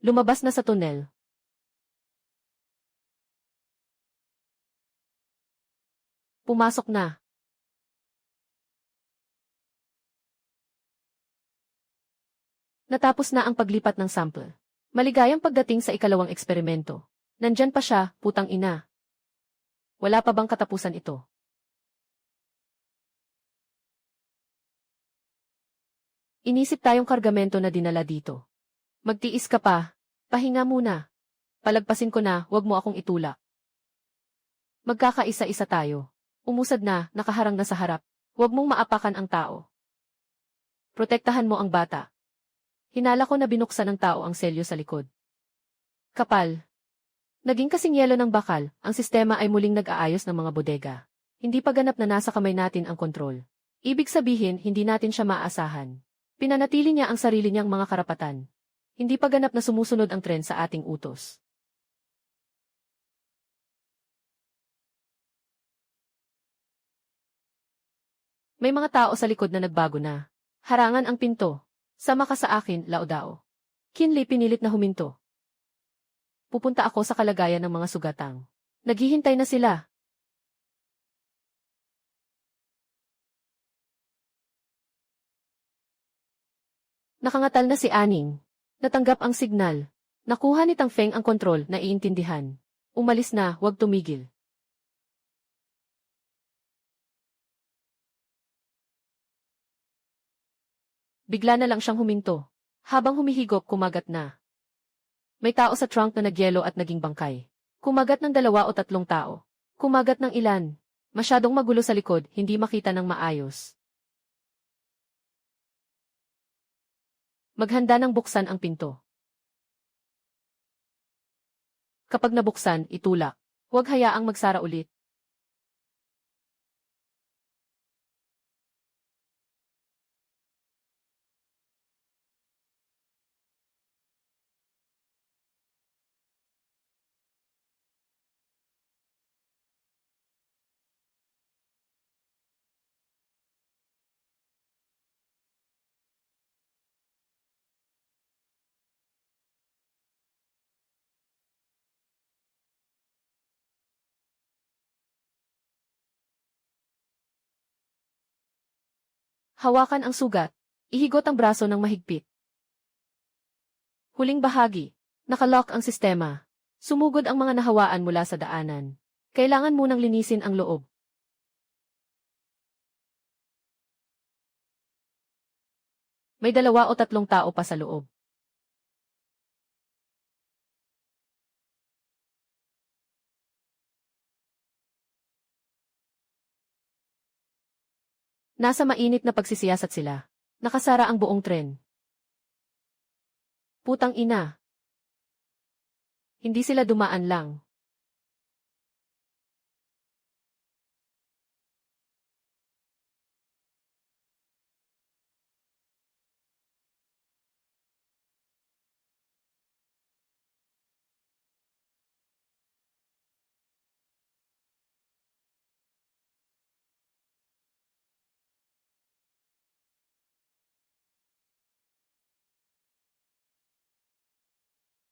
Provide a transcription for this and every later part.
Lumabas na sa tunel. Pumasok na. Natapos na ang paglipat ng sample. Maligayang pagdating sa ikalawang eksperimento. Nandyan pa siya, putang ina. Wala pa bang katapusan ito? Inisip tayong kargamento na dinala dito. Magtiis ka pa. Pahinga muna. Palagpasin ko na, wag mo akong itulak. Magkakaisa-isa tayo. Umusad na, nakaharang na sa harap. Huwag mong maapakan ang tao. Protektahan mo ang bata. Hinala ko na binuksan ng tao ang selyo sa likod. Kapal. Naging kasing yelo ng bakal, ang sistema ay muling nag-aayos ng mga bodega. Hindi pa ganap na nasa kamay natin ang kontrol. Ibig sabihin, hindi natin siya maaasahan. Pinanatili niya ang sarili niyang mga karapatan. Hindi pa ganap na sumusunod ang tren sa ating utos. May mga tao sa likod na nagbago na. Harangan ang pinto. Sama ka sa akin, Laodao. Kinli pinilit na huminto. Pupunta ako sa kalagayan ng mga sugatang. Naghihintay na sila. Nakangatal na si Aning. Natanggap ang signal. Nakuha ni Tang Feng ang kontrol na iintindihan. Umalis na, huwag tumigil. Bigla na lang siyang huminto. Habang humihigop, kumagat na. May tao sa trunk na nagyelo at naging bangkay. Kumagat ng 2 o 3 tao. Kumagat ng ilan. Masyadong magulo sa likod, hindi makita ng maayos. Maghanda ng buksan ang pinto. Kapag nabuksan, itulak. Huwag hayaang magsara ulit. Hawakan ang sugat. Ihigot ang braso ng mahigpit. Huling bahagi. Nakalock ang sistema. Sumugod ang mga nahawaan mula sa daanan. Kailangan munang linisin ang loob. May 2 o 3 tao pa sa loob. Nasa mainit na pagsisiyasat sila. Nakasara ang buong tren. Putang ina. Hindi sila dumaan lang.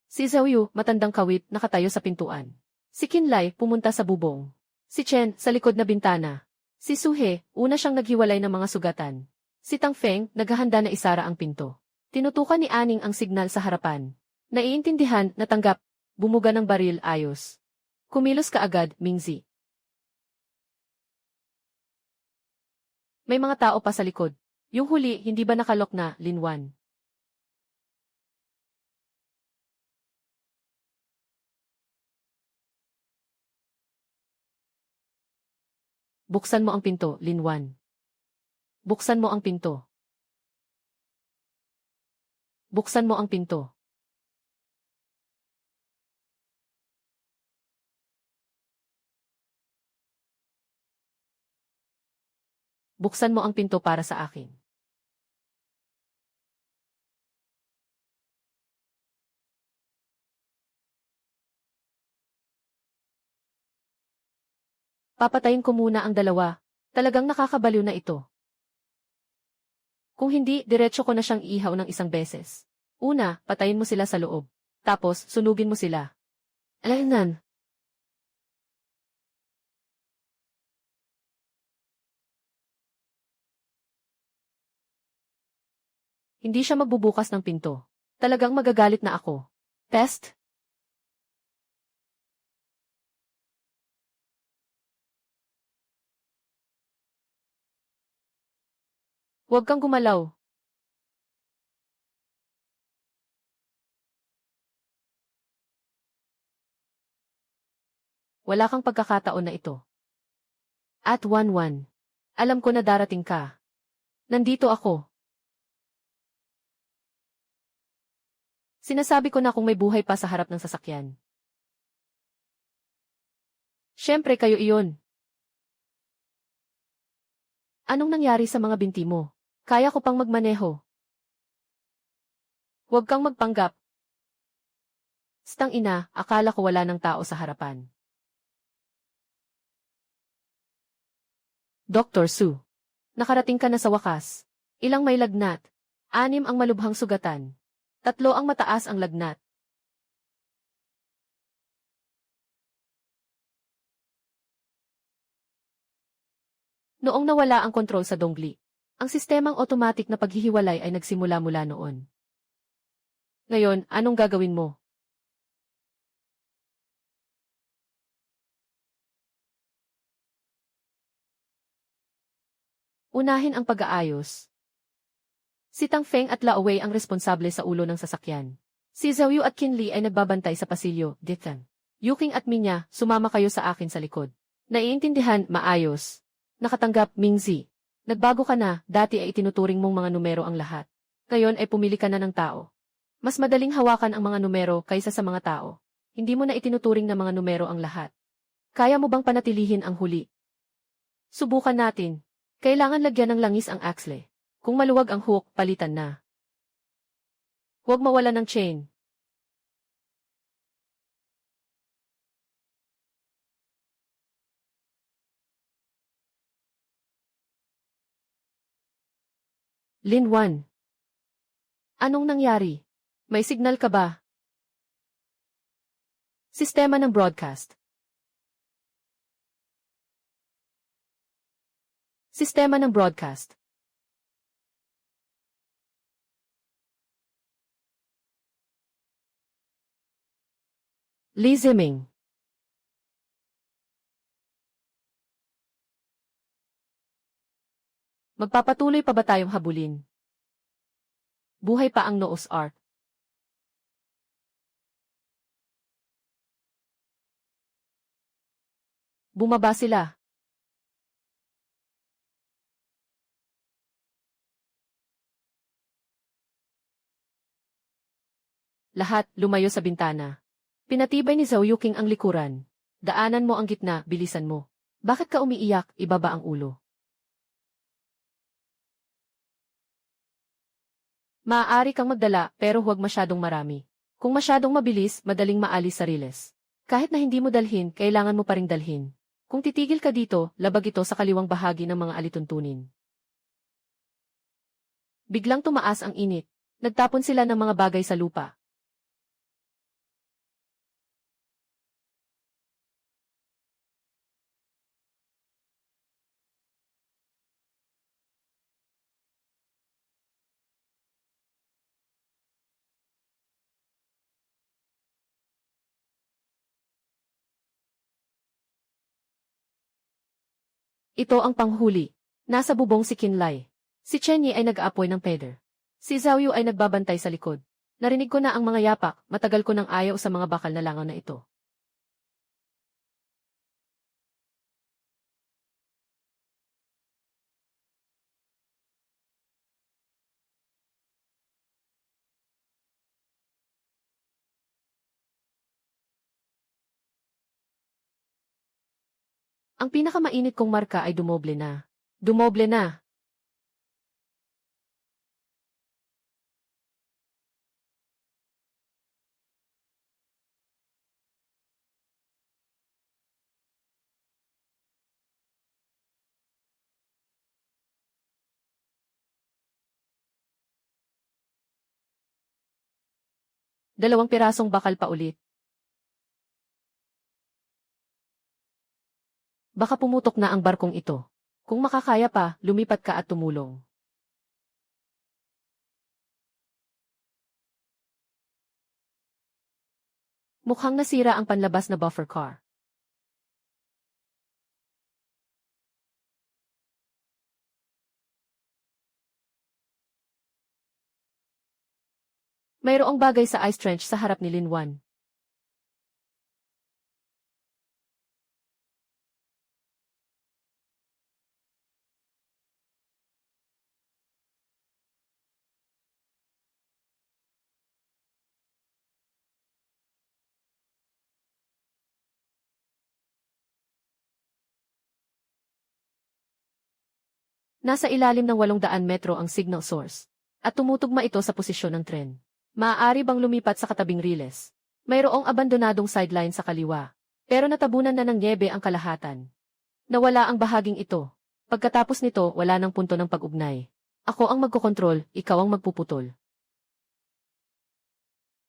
Si Zhouyu, matandang kawit, nakatayo sa pintuan. Si Qinlai, pumunta sa bubong. Si Chen, sa likod na bintana. Si Suhe, una siyang naghiwalay ng mga sugatan. Si Tang Feng, naghahanda na isara ang pinto. Tinutukan ni Aning ang signal sa harapan. Naiintindihan, natanggap, bumuga ng baril, ayos. Kumilos ka agad, Mingzi. May mga tao pa sa likod. Yung huli, hindi ba nakalok na, Linwan? Buksan mo ang pinto, Linwan. Buksan mo ang pinto. Buksan mo ang pinto. Buksan mo ang pinto para sa akin. Papatayin ko muna ang 2. Talagang nakakabaliw na ito. Kung hindi, diretso ko na siyang ihaw ng 1 beses. Una, patayin mo sila sa loob. Tapos, sunugin mo sila. Alaynan. Hindi siya magbubukas ng pinto. Talagang magagalit na ako. Pest? Huwag kang gumalaw. Wala kang pagkakataon na ito. At 1-1. Alam ko na darating ka. Nandito ako. Sinasabi ko na kung may buhay pa sa harap ng sasakyan. Siyempre kayo iyon. Anong nangyari sa mga binti mo? Kaya ko pang magmaneho. Huwag kang magpanggap. Stang ina, akala ko wala ng tao sa harapan. Dr. Su. Nakarating ka na sa wakas. Ilang may lagnat. 6 ang malubhang sugatan. 3 ang mataas ang lagnat. Noong nawala ang kontrol sa Dongli, ang sistemang automatic na paghihiwalay ay nagsimula mula noon. Ngayon, anong gagawin mo? Unahin ang pag-aayos. Si Tang Feng at Lao Wei ang responsable sa ulo ng sasakyan. Si Zhao Yu at Qin Li ay nagbabantay sa pasilyo, Ditang. Yuking at Minya, sumama kayo sa akin sa likod. Naiintindihan, maayos. Nakatanggap, Mingzi. Nagbago ka na, dati ay itinuturing mong mga numero ang lahat. Ngayon ay pumili ka na ng tao. Mas madaling hawakan ang mga numero kaysa sa mga tao. Hindi mo na itinuturing na mga numero ang lahat. Kaya mo bang panatilihin ang huli? Subukan natin. Kailangan lagyan ng langis ang axle. Kung maluwag ang hook, palitan na. Huwag mawala ng chain. Lin Wan. Anong nangyari? May signal ka ba? Sistema ng broadcast. Sistema ng broadcast. Li Ziming. Magpapatuloy pa ba tayong habulin? Buhay pa ang Noah's Ark. Bumaba sila. Lahat, lumayo sa bintana. Pinatibay ni Zhao Yuking ang likuran. Daanan mo ang gitna, bilisan mo. Bakit ka umiiyak, ibaba ang ulo? Maaari kang magdala, pero huwag masyadong marami. Kung masyadong mabilis, madaling maalis sa riles. Kahit na hindi mo dalhin, kailangan mo pa ring dalhin. Kung titigil ka dito, labag ito sa kaliwang bahagi ng mga alituntunin. Biglang tumaas ang init. Nagtapon sila ng mga bagay sa lupa. Ito ang panghuli. Nasa bubong si Kinlay. Si Chenyi ay nag-aapoy ng peder. Si Zhao Yu ay nagbabantay sa likod. Narinig ko na ang mga yapak, matagal ko nang ayaw sa mga bakal na langaw na ito. Ang pinakamainit kong marka ay dumoble na. Dumoble na. 2 pirasong bakal pa ulit. Baka pumutok na ang barkong ito. Kung makakaya pa, lumipat ka at tumulong. Mukhang nasira ang panlabas na buffer car. Mayroong bagay sa ice trench sa harap ni Linwan. Nasa ilalim ng 800 metro ang signal source, at tumutugma ito sa posisyon ng tren. Maaari bang lumipat sa katabing riles? Mayroong abandonadong sideline sa kaliwa, pero natabunan na ng nyebe ang kalahatan. Nawala ang bahaging ito. Pagkatapos nito, wala nang punto ng pag-ugnay. Ako ang magkokontrol, ikaw ang magpuputol.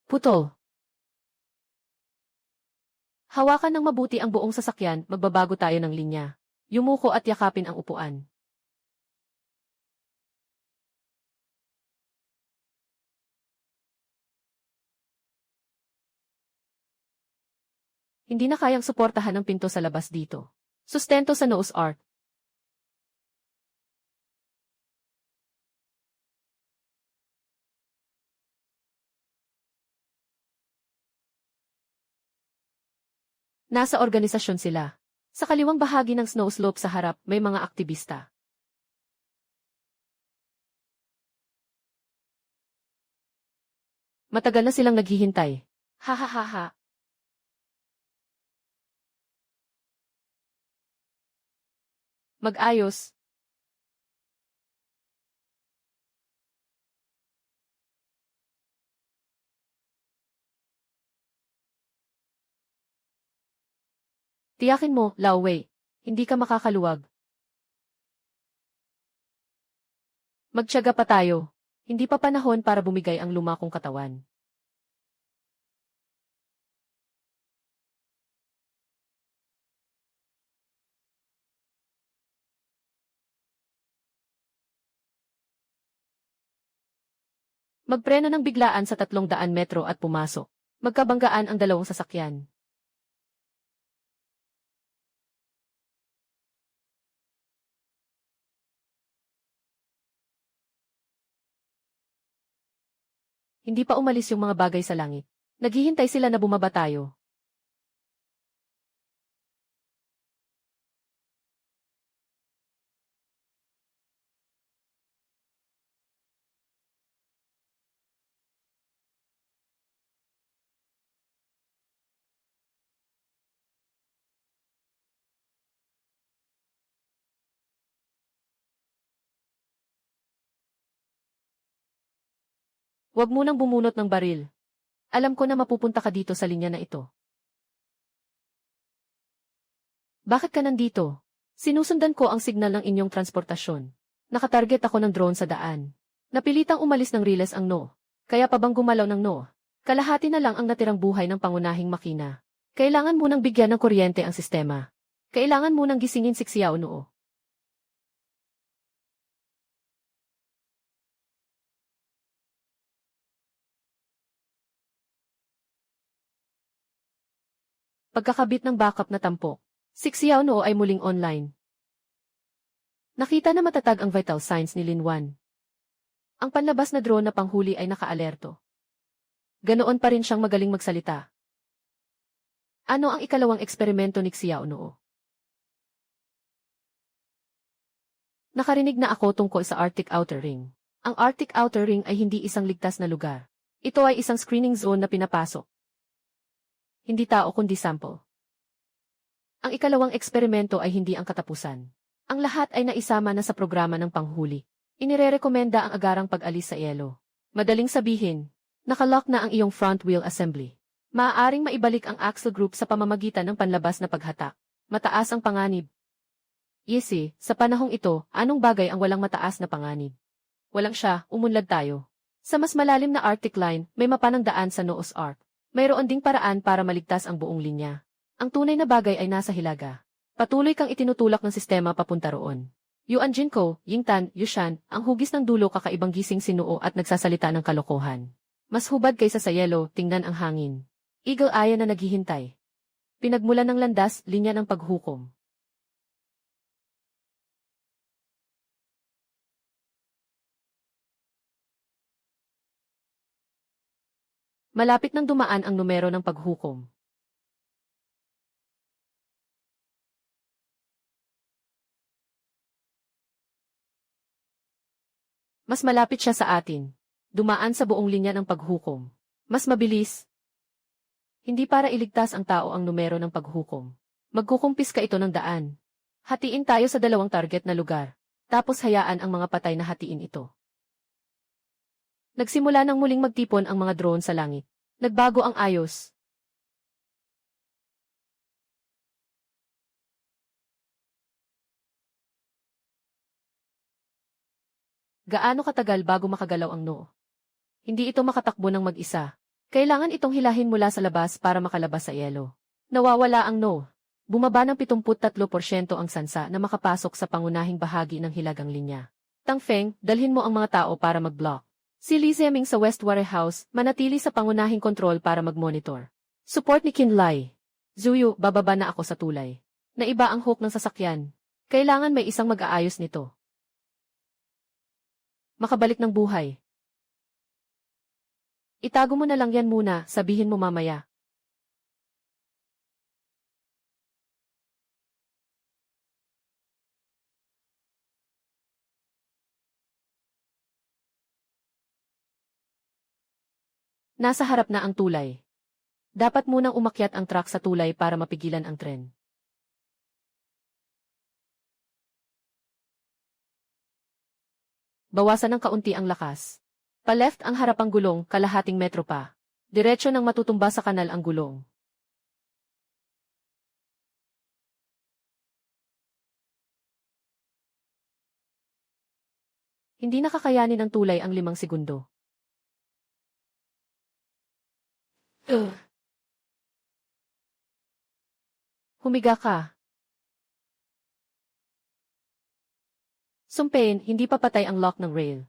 Putol. Hawakan ng mabuti ang buong sasakyan, magbabago tayo ng linya. Yumuko at yakapin ang upuan. Hindi na kayang suportahan ang pinto sa labas dito. Sustento sa nose arc. Nasa organisasyon sila. Sa kaliwang bahagi ng snow slope sa harap, may mga aktivista. Matagal na silang naghihintay. Ha ha ha ha. Mag-ayos. Tiyakin mo, Lao Wei. Hindi ka makakaluwag. Magtiyaga pa tayo. Hindi pa panahon para bumigay ang luma kong katawan. Magpreno ng biglaan sa 300 metro at pumasok. Magkabanggaan ang dalawang sasakyan. Hindi pa umalis yung mga bagay sa langit. Naghihintay sila na bumaba tayo. Huwag munang bumunot ng baril. Alam ko na mapupunta ka dito sa linya na ito. Bakit ka nandito? Sinusundan ko ang signal ng inyong transportasyon. Nakatarget ako ng drone sa daan. Napilitang umalis ng riles ang no. Kaya pa bang gumalaw ng no? Kalahati na lang ang natirang buhay ng pangunahing makina. Kailangan munang bigyan ng kuryente ang sistema. Kailangan munang gisingin si Xiao Noo. Pagkakabit ng backup na tampok, si Xiao Noo ay muling online. Nakita na matatag ang vital signs ni Linwan. Ang panlabas na drone na panghuli ay nakaalerto. Ganoon pa rin siyang magaling magsalita. Ano ang ikalawang eksperimento ni Xiao Noo? Nakarinig na ako tungkol sa Arctic Outer Ring. Ang Arctic Outer Ring ay hindi isang ligtas na lugar. Ito ay isang screening zone na pinapasok. Hindi tao kundi sample. Ang ikalawang eksperimento ay hindi ang katapusan. Ang lahat ay naisama na sa programa ng panghuli. Inirerekomenda ang agarang pag-alis sa yelo. Madaling sabihin, nakalock na ang iyong front wheel assembly. Maaaring maibalik ang axle group sa pamamagitan ng panlabas na paghatak. Mataas ang panganib. Yesi, sa panahong ito, anong bagay ang walang mataas na panganib? Walang siya, umunlad tayo. Sa mas malalim na Arctic Line, may mapa ng daan sa Noah's Ark. Mayroon ding paraan para maligtas ang buong linya. Ang tunay na bagay ay nasa hilaga. Patuloy kang itinutulak ng sistema papunta roon. Yuan Jinko, Yingtan, Yushan, ang hugis ng dulo kakaibang gising sinuo at nagsasalita ng kalokohan. Mas hubad kaysa sa yelo, tingnan ang hangin. Eagle Eye na naghihintay. Pinagmulan ng landas, linya ng paghukom. Malapit nang dumaan ang numero ng paghukom. Mas malapit siya sa atin. Dumaan sa buong linya ng paghukom. Mas mabilis. Hindi para iligtas ang tao ang numero ng paghukom. Magkukumpis ka ito ng daan. Hatiin tayo sa dalawang target na lugar. Tapos hayaan ang mga patay na hatiin ito. Nagsimula nang muling magtipon ang mga drone sa langit. Nagbago ang ayos. Gaano katagal bago makagalaw ang noo? Hindi ito makatakbo ng mag-isa. Kailangan itong hilahin mula sa labas para makalabas sa yelo. Nawawala ang no. Bumaba ng 73% ang sansa na makapasok sa pangunahing bahagi ng hilagang linya. Tang Feng, dalhin mo ang mga tao para mag-block. Si Li Zeming sa West Warehouse, manatili sa pangunahing kontrol para mag-monitor. Support ni Qin Lai. Zuyu, bababa na ako sa tulay. Naiba ang hook ng sasakyan. Kailangan may isang mag-aayos nito. Makabalik ng buhay. Itago mo na lang yan muna, sabihin mo mamaya. Nasa harap na ang tulay. Dapat munang umakyat ang truck sa tulay para mapigilan ang tren. Bawasan ng kaunti ang lakas. Pa-left ang harapang gulong, kalahating metro pa. Diretso nang matutumba sa kanal ang gulong. Hindi nakakayanin ng tulay ang 5 segundo. Humiga ka. Sumpein, hindi pa patay ang lock ng rail.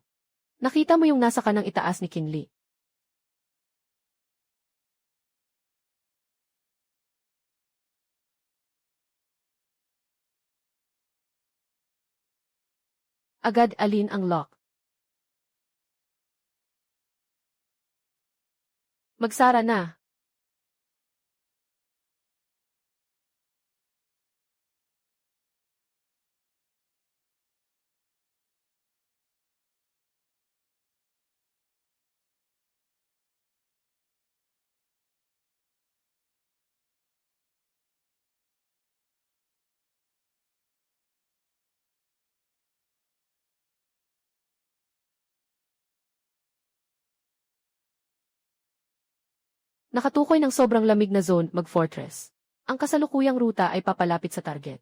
Nakita mo yung nasa kanang itaas ni Kinli. Agad alin ang lock. Magsara na. Nakatukoy ng sobrang lamig na zone, mag-fortress. Ang kasalukuyang ruta ay papalapit sa target.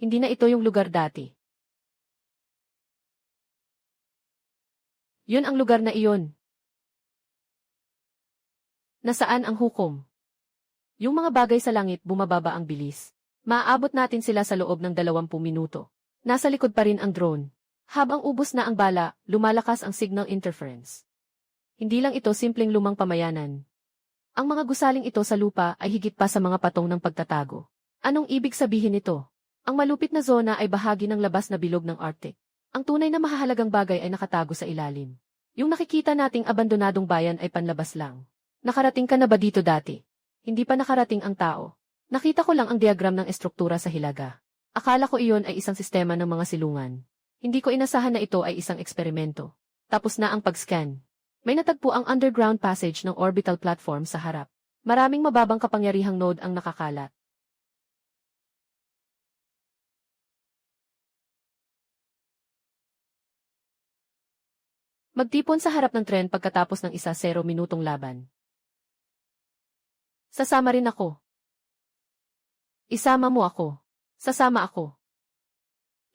Hindi na ito yung lugar dati. Yun ang lugar na iyon. Nasaan ang hukom? Yung mga bagay sa langit bumababa ang bilis. Maaabot natin sila sa loob ng 20 minuto. Nasa likod pa rin ang drone. Habang ubos na ang bala, lumalakas ang signal interference. Hindi lang ito simpleng lumang pamayanan. Ang mga gusaling ito sa lupa ay higit pa sa mga patong ng pagtatago. Anong ibig sabihin nito? Ang malupit na zona ay bahagi ng labas na bilog ng Arctic. Ang tunay na mahahalagang bagay ay nakatago sa ilalim. Yung nakikita nating abandonadong bayan ay panlabas lang. Nakarating ka na ba dito dati? Hindi pa nakarating ang tao. Nakita ko lang ang diagram ng estruktura sa hilaga. Akala ko iyon ay isang sistema ng mga silungan. Hindi ko inasahan na ito ay isang eksperimento. Tapos na ang pag-scan. May natagpo ang underground passage ng orbital platform sa harap. Maraming mababang kapangyarihang node ang nakakalat. Magtipon sa harap ng tren pagkatapos ng 1-0 minutong laban. Sasama rin ako. Isama mo ako. Sasama ako.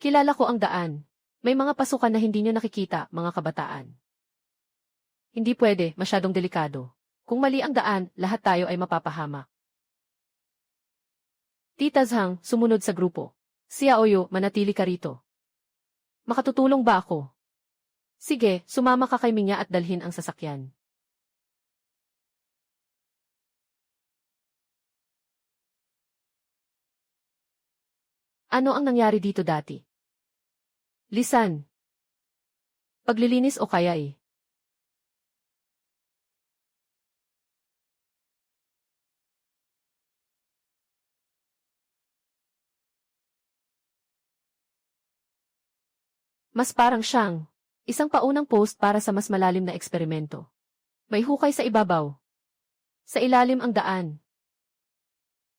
Kilala ko ang daan. May mga pasukan na hindi nyo nakikita, mga kabataan. Hindi pwede, masyadong delikado. Kung mali ang daan, lahat tayo ay mapapahamak. Tita Zhang, sumunod sa grupo. Si Aoyo, manatili ka rito. Makatutulong ba ako? Sige, sumama ka kay Minya at dalhin ang sasakyan. Ano ang nangyari dito dati? Lisan. Paglilinis o kaya eh? Mas parang siyang isang paunang post para sa mas malalim na eksperimento. May hukay sa ibabaw. Sa ilalim ang daan.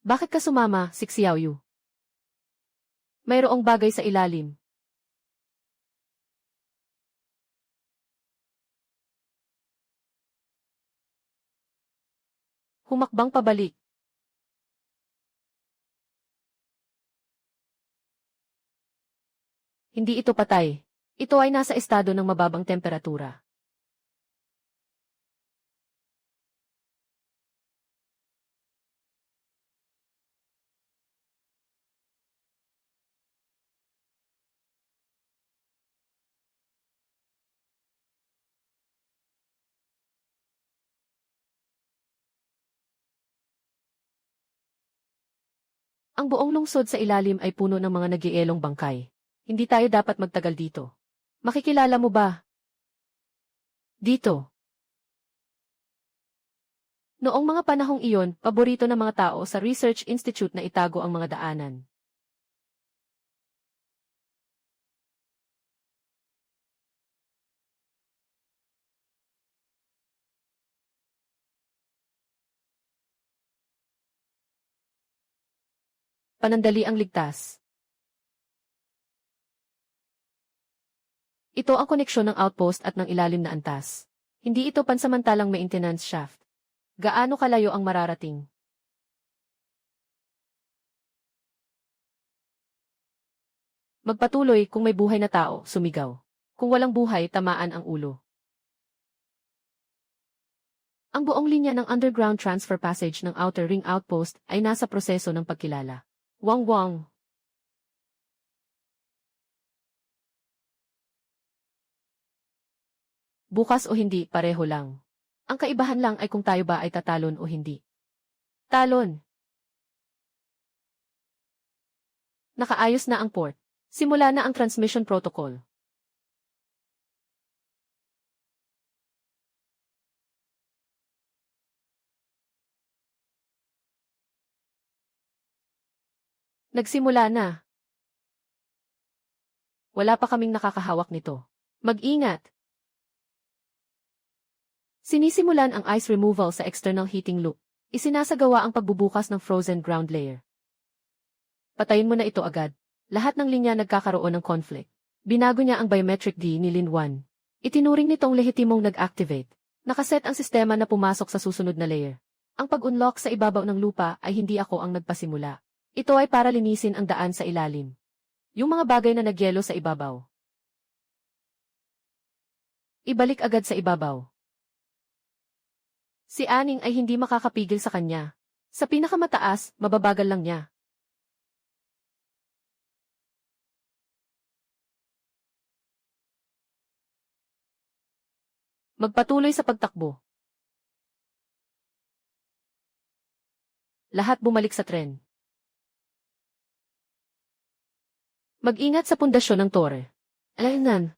Bakit ka sumama, si Xiaoyu? Mayroong bagay sa ilalim. Humakbang pabalik. Hindi ito patay. Ito ay nasa estado ng mababang temperatura. Ang buong lungsod sa ilalim ay puno ng mga nagielong bangkay. Hindi tayo dapat magtagal dito. Makikilala mo ba? Dito. Noong mga panahong iyon, paborito ng mga tao sa Research Institute na itago ang mga daanan. Panandali ang ligtas. Ito ang koneksyon ng outpost at ng ilalim na antas. Hindi ito pansamantalang maintenance shaft. Gaano kalayo ang mararating? Magpatuloy kung may buhay na tao, sumigaw. Kung walang buhay, tamaan ang ulo. Ang buong linya ng underground transfer passage ng Outer Ring Outpost ay nasa proseso ng pagkilala. Wang. Bukas o hindi, pareho lang. Ang kaibahan lang ay kung tayo ba ay tatalon o hindi. Talon. Nakaayos na ang port. Simula na ang transmission protocol. Nagsimula na. Wala pa kaming nakakahawak nito. Mag-ingat. Sinisimulan ang ice removal sa external heating loop. Isinasagawa ang pagbubukas ng frozen ground layer. Patayin mo na ito agad. Lahat ng linya nagkakaroon ng conflict. Binago niya ang biometric D ni Lin 1. Itinuring nitong lehitimong nag-activate. Nakaset ang sistema na pumasok sa susunod na layer. Ang pag-unlock sa ibabaw ng lupa ay hindi ako ang nagpasimula. Ito ay para linisin ang daan sa ilalim. Yung mga bagay na nagyelo sa ibabaw. Ibalik agad sa ibabaw. Si Aning ay hindi makakapigil sa kanya. Sa pinakamataas, mababagal lang niya. Magpatuloy sa pagtakbo. Lahat bumalik sa tren. Mag-ingat sa pundasyon ng tore. Alainan.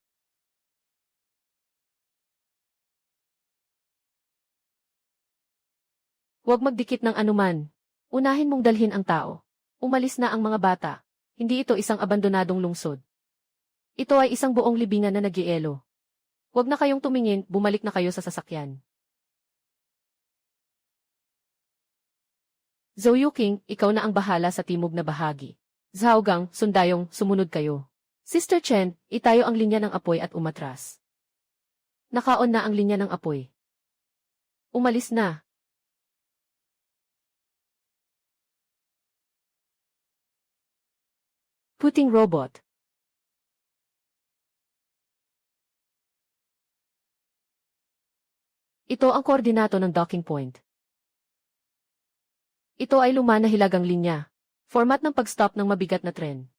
Huwag magdikit ng anuman. Unahin mong dalhin ang tao. Umalis na ang mga bata. Hindi ito isang abandonadong lungsod. Ito ay isang buong libingan na nagielo. Huwag na kayong tumingin, bumalik na kayo sa sasakyan. Zhou Yuqing, ikaw na ang bahala sa timog na bahagi. Zhao Gang, Sundayong, sumunod kayo. Sister Chen, itayo ang linya ng apoy at umatras. Nakaon na ang linya ng apoy. Umalis na. Puting robot. Ito ang koordinato ng docking point. Ito ay luma na hilagang linya. Format ng pag-stop ng mabigat na tren.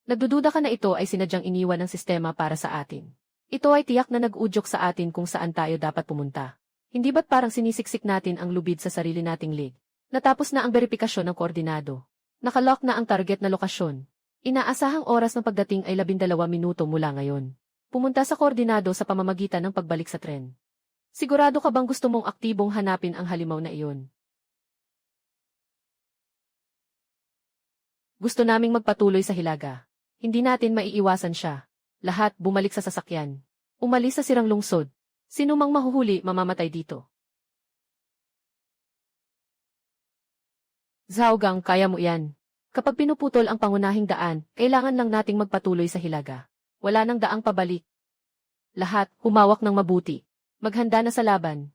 Nagdududa ka na ito ay sinadyang iniwan ng sistema para sa atin. Ito ay tiyak na nag-udyok sa atin kung saan tayo dapat pumunta. Hindi ba't parang sinisiksik natin ang lubid sa sarili nating lig? Natapos na ang beripikasyon ng koordinado. Nakalock na ang target na lokasyon. Inaasahang oras ng pagdating ay 12 minuto mula ngayon. Pumunta sa koordinado sa pamamagitan ng pagbalik sa tren. Sigurado ka bang gusto mong aktibong hanapin ang halimaw na iyon? Gusto naming magpatuloy sa hilaga. Hindi natin maiiwasan siya. Lahat bumalik sa sasakyan. Umalis sa sirang lungsod. Sino mang mahuhuli mamamatay dito. Zhaogang, kaya mo yan. Kapag pinuputol ang pangunahing daan, kailangan lang nating magpatuloy sa hilaga. Wala nang daang pabalik. Lahat, humawak ng mabuti. Maghanda na sa laban.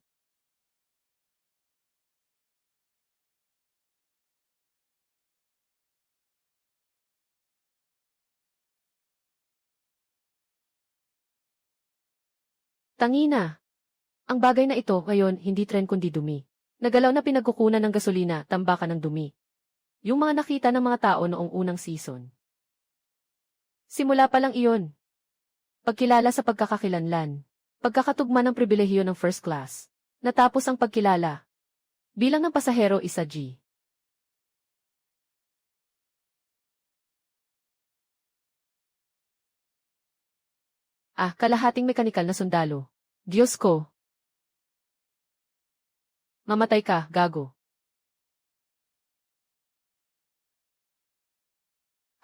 Tangina. Ang bagay na ito ngayon hindi tren kundi dumi. Nagalaw na pinagkukunan ng gasolina, tambakan ng dumi. Yung mga nakita ng mga tao noong unang season. Simula pa lang iyon. Pagkilala sa pagkakakilanlan. Pagkakatugma ng pribilehiyo ng first class. Natapos ang pagkilala. Bilang ng pasahero isa G. Kalahating mekanikal na sundalo. Diyos ko. Mamatay ka, gago.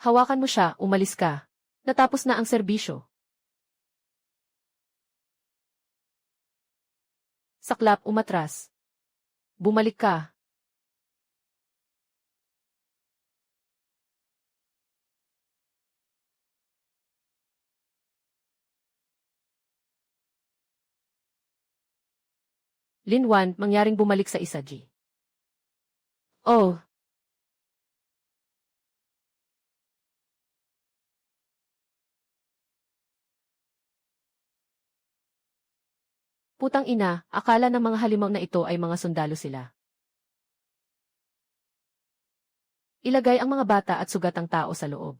Hawakan mo siya, umalis ka. Natapos na ang serbisyo. Saklap, umatras. Bumalik ka. Linwan, mangyaring bumalik sa isa G. Oh. Putang ina, akala ng mga halimaw na ito ay mga sundalo sila. Ilagay ang mga bata at sugat ang tao sa loob.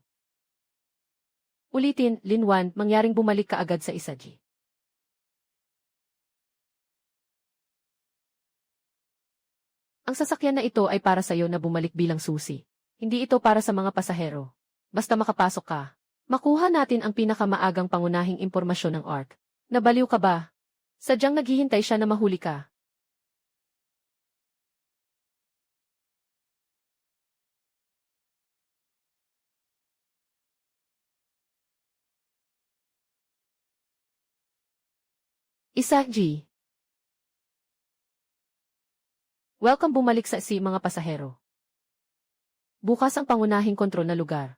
Ulitin, Linwan, mangyaring bumalik ka agad sa isa G. Ang sasakyan na ito ay para sa iyo na bumalik bilang susi. Hindi ito para sa mga pasahero. Basta makapasok ka. Makuha natin ang pinakamaagang pangunahing impormasyon ng ARC. Nabaliw ka ba? Sadyang naghihintay siya na mahuli ka. Isa G. Welcome bumalik sa mga pasahero. Bukas ang pangunahing kontrol na lugar.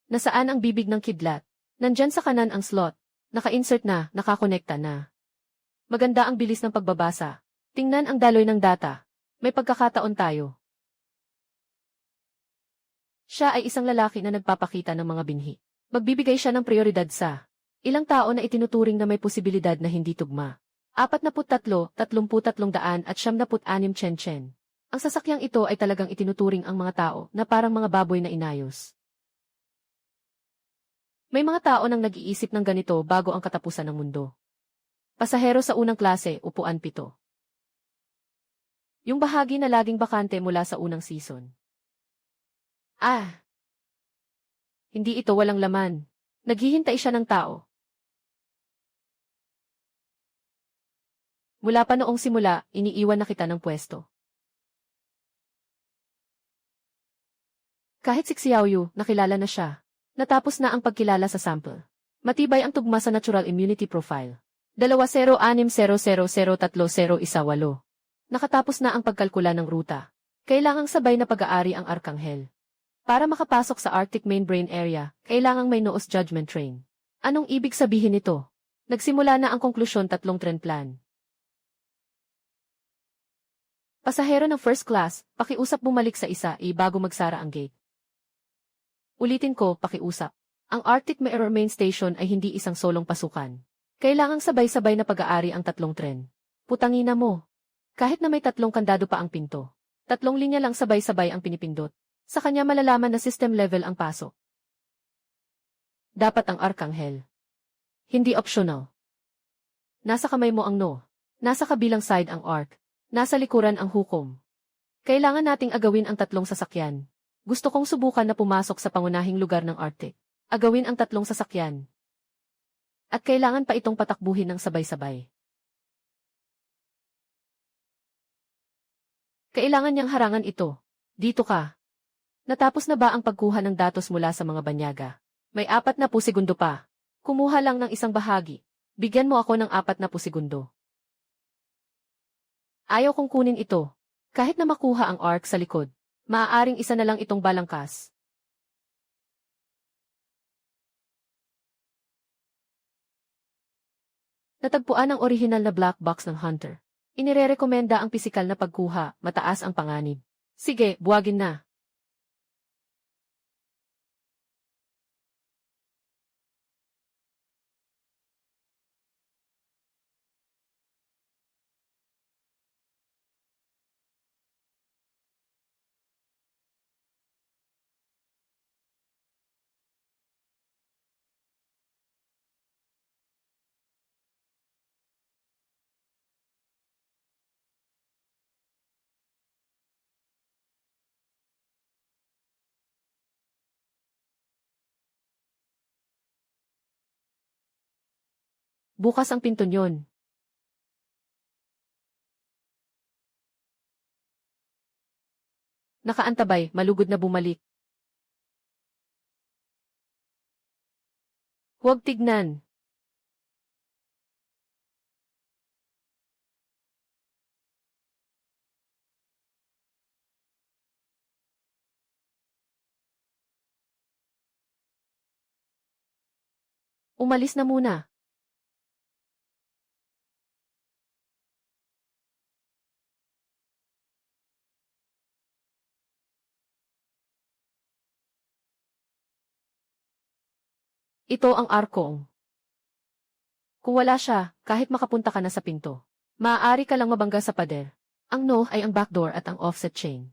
Nasaan ang bibig ng kidlat? Nandyan sa kanan ang slot. Naka-insert na, nakakonekta na. Maganda ang bilis ng pagbabasa. Tingnan ang daloy ng data. May pagkakataon tayo. Siya ay isang lalaki na nagpapakita ng mga binhi. Magbibigay siya ng prioridad sa ilang tao na itinuturing na may posibilidad na hindi tugma. 43, 33 at 76 Chen. Ang sasakyang ito ay talagang itinuturing ang mga tao na parang mga baboy na inayos. May mga tao nang nag-iisip ng ganito bago ang katapusan ng mundo. Pasahero sa unang klase, upuan 7. Yung bahagi na laging bakante mula sa unang season. Hindi ito walang laman. Naghihintay siya ng tao. Mula pa noong simula, iniiwan na kita ng pwesto. Kahit si Xiaoyu, nakilala na siya. Natapos na ang pagkilala sa sample. Matibay ang tugma sa natural immunity profile. 2060003018. Nakatapos na ang pagkalkula ng ruta. Kailangang sabay na pag-aari ang Arkanghel. Para makapasok sa Arctic Main Brain Area, kailangang may Noos Judgment Train. Anong ibig sabihin nito? Nagsimula na ang konklusyon 3 tren plan. Pasahero ng first class, pakiusap bumalik sa isa bago magsara ang gate. Ulitin ko, pakiusap. Ang Arctic Main Station ay hindi isang solong pasukan. Kailangang sabay-sabay na pag-aari ang 3 tren. Putangina mo. Kahit na may 3 kandado pa ang pinto. 3 linya lang sabay-sabay ang pinipindot. Sa kanya malalaman na system level ang pasok. Dapat ang Arkanghel. Hindi optional. Nasa kamay mo ang no. Nasa kabilang side ang arc. Nasa likuran ang hukom. Kailangan nating agawin ang 3 sasakyan. Gusto kong subukan na pumasok sa pangunahing lugar ng Arctic. Agawin ang 3 sasakyan. At kailangan pa itong patakbuhin ng sabay-sabay. Kailangan niyang harangan ito. Dito ka. Natapos na ba ang pagkuha ng datos mula sa mga banyaga? May 40 segundo pa. Kumuha lang ng isang bahagi. Bigyan mo ako ng 40 segundo. Ayaw kong kunin ito. Kahit na makuha ang arc sa likod, maaaring isa na lang itong balangkas. Natagpuan ang orihinal na black box ng Hunter. Inirerekomenda ang pisikal na pagkuha, mataas ang panganib. Sige, buwagin na. Bukas ang pinto niyon. Nakaantabay, malugod na bumalik. Huwag tignan. Umalis na muna. Ito ang arkong. Kung wala siya, kahit makapunta ka na sa pinto, maaari ka lang mabangga sa pader. Ang no ay ang backdoor at ang offset chain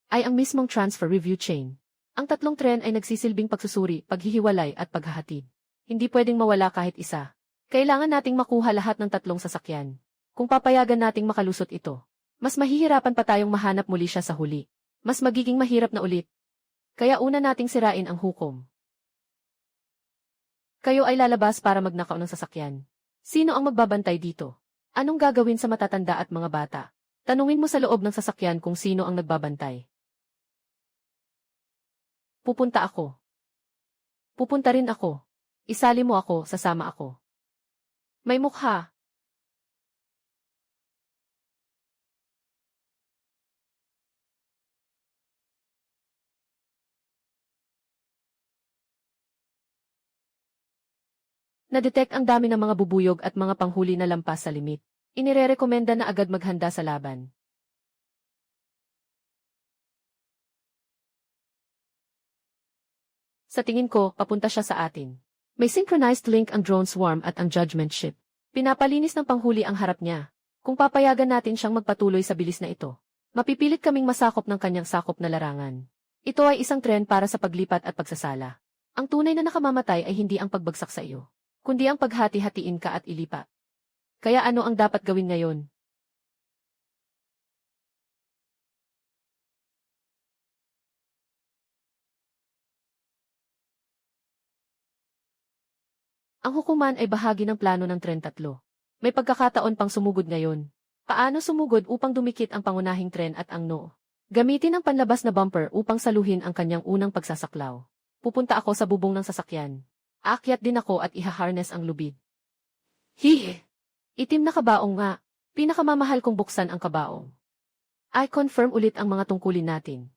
ay ang mismong transfer review chain. Ang 3 tren ay nagsisilbing pagsusuri, paghihiwalay at paghahatid. Hindi pwedeng mawala kahit isa. Kailangan nating makuha lahat ng 3 sasakyan. Kung papayagan nating makalusot ito, mas mahihirapan pa tayong mahanap muli siya sa huli. Mas magiging mahirap na ulit. Kaya una nating sirain ang hukom. Kayo ay lalabas para magnakaw ng sasakyan. Sino ang magbabantay dito? Anong gagawin sa matatanda at mga bata? Tanungin mo sa loob ng sasakyan kung sino ang nagbabantay. Pupunta ako. Pupunta rin ako. Isali mo ako, sasama ako. May mukha. Na-detect ang dami ng mga bubuyog at mga panghuli na lampas sa limit. Inirerekomenda na agad maghanda sa laban. Sa tingin ko, papunta siya sa atin. May synchronized link ang drone swarm at ang judgment ship. Pinapalinis ng panghuli ang harap niya. Kung papayagan natin siyang magpatuloy sa bilis na ito, mapipilit kaming masakop ng kanyang sakop na larangan. Ito ay isang tren para sa paglipat at pagsasala. Ang tunay na nakamamatay ay hindi ang pagbagsak sa iyo, kundi ang paghati-hatiin ka at ilipat. Kaya ano ang dapat gawin ngayon? Ang hukuman ay bahagi ng plano ng Tren 3. May pagkakataon pang sumugod ngayon. Paano sumugod upang dumikit ang pangunahing tren at ang no? Gamitin ang panlabas na bumper upang saluhin ang kanyang unang pagsasaklaw. Pupunta ako sa bubong ng sasakyan. Aakyat din ako at ihaharness ang lubid. Hihi! Itim na kabaong nga. Pinakamamahal kong buksan ang kabaong. I confirm ulit ang mga tungkulin natin.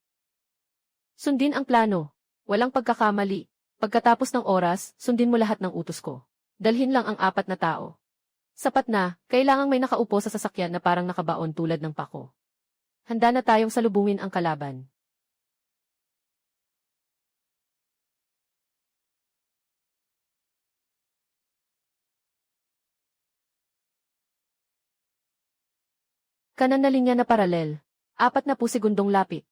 Sundin ang plano. Walang pagkakamali. Pagkatapos ng oras, sundin mo lahat ng utos ko. Dalhin lang ang 4 na tao. Sapat na, kailangang may nakaupo sa sasakyan na parang nakabaon tulad ng pako. Handa na tayong salubungin ang kalaban. Kanan na linya na paralel. 40 segundong lapit.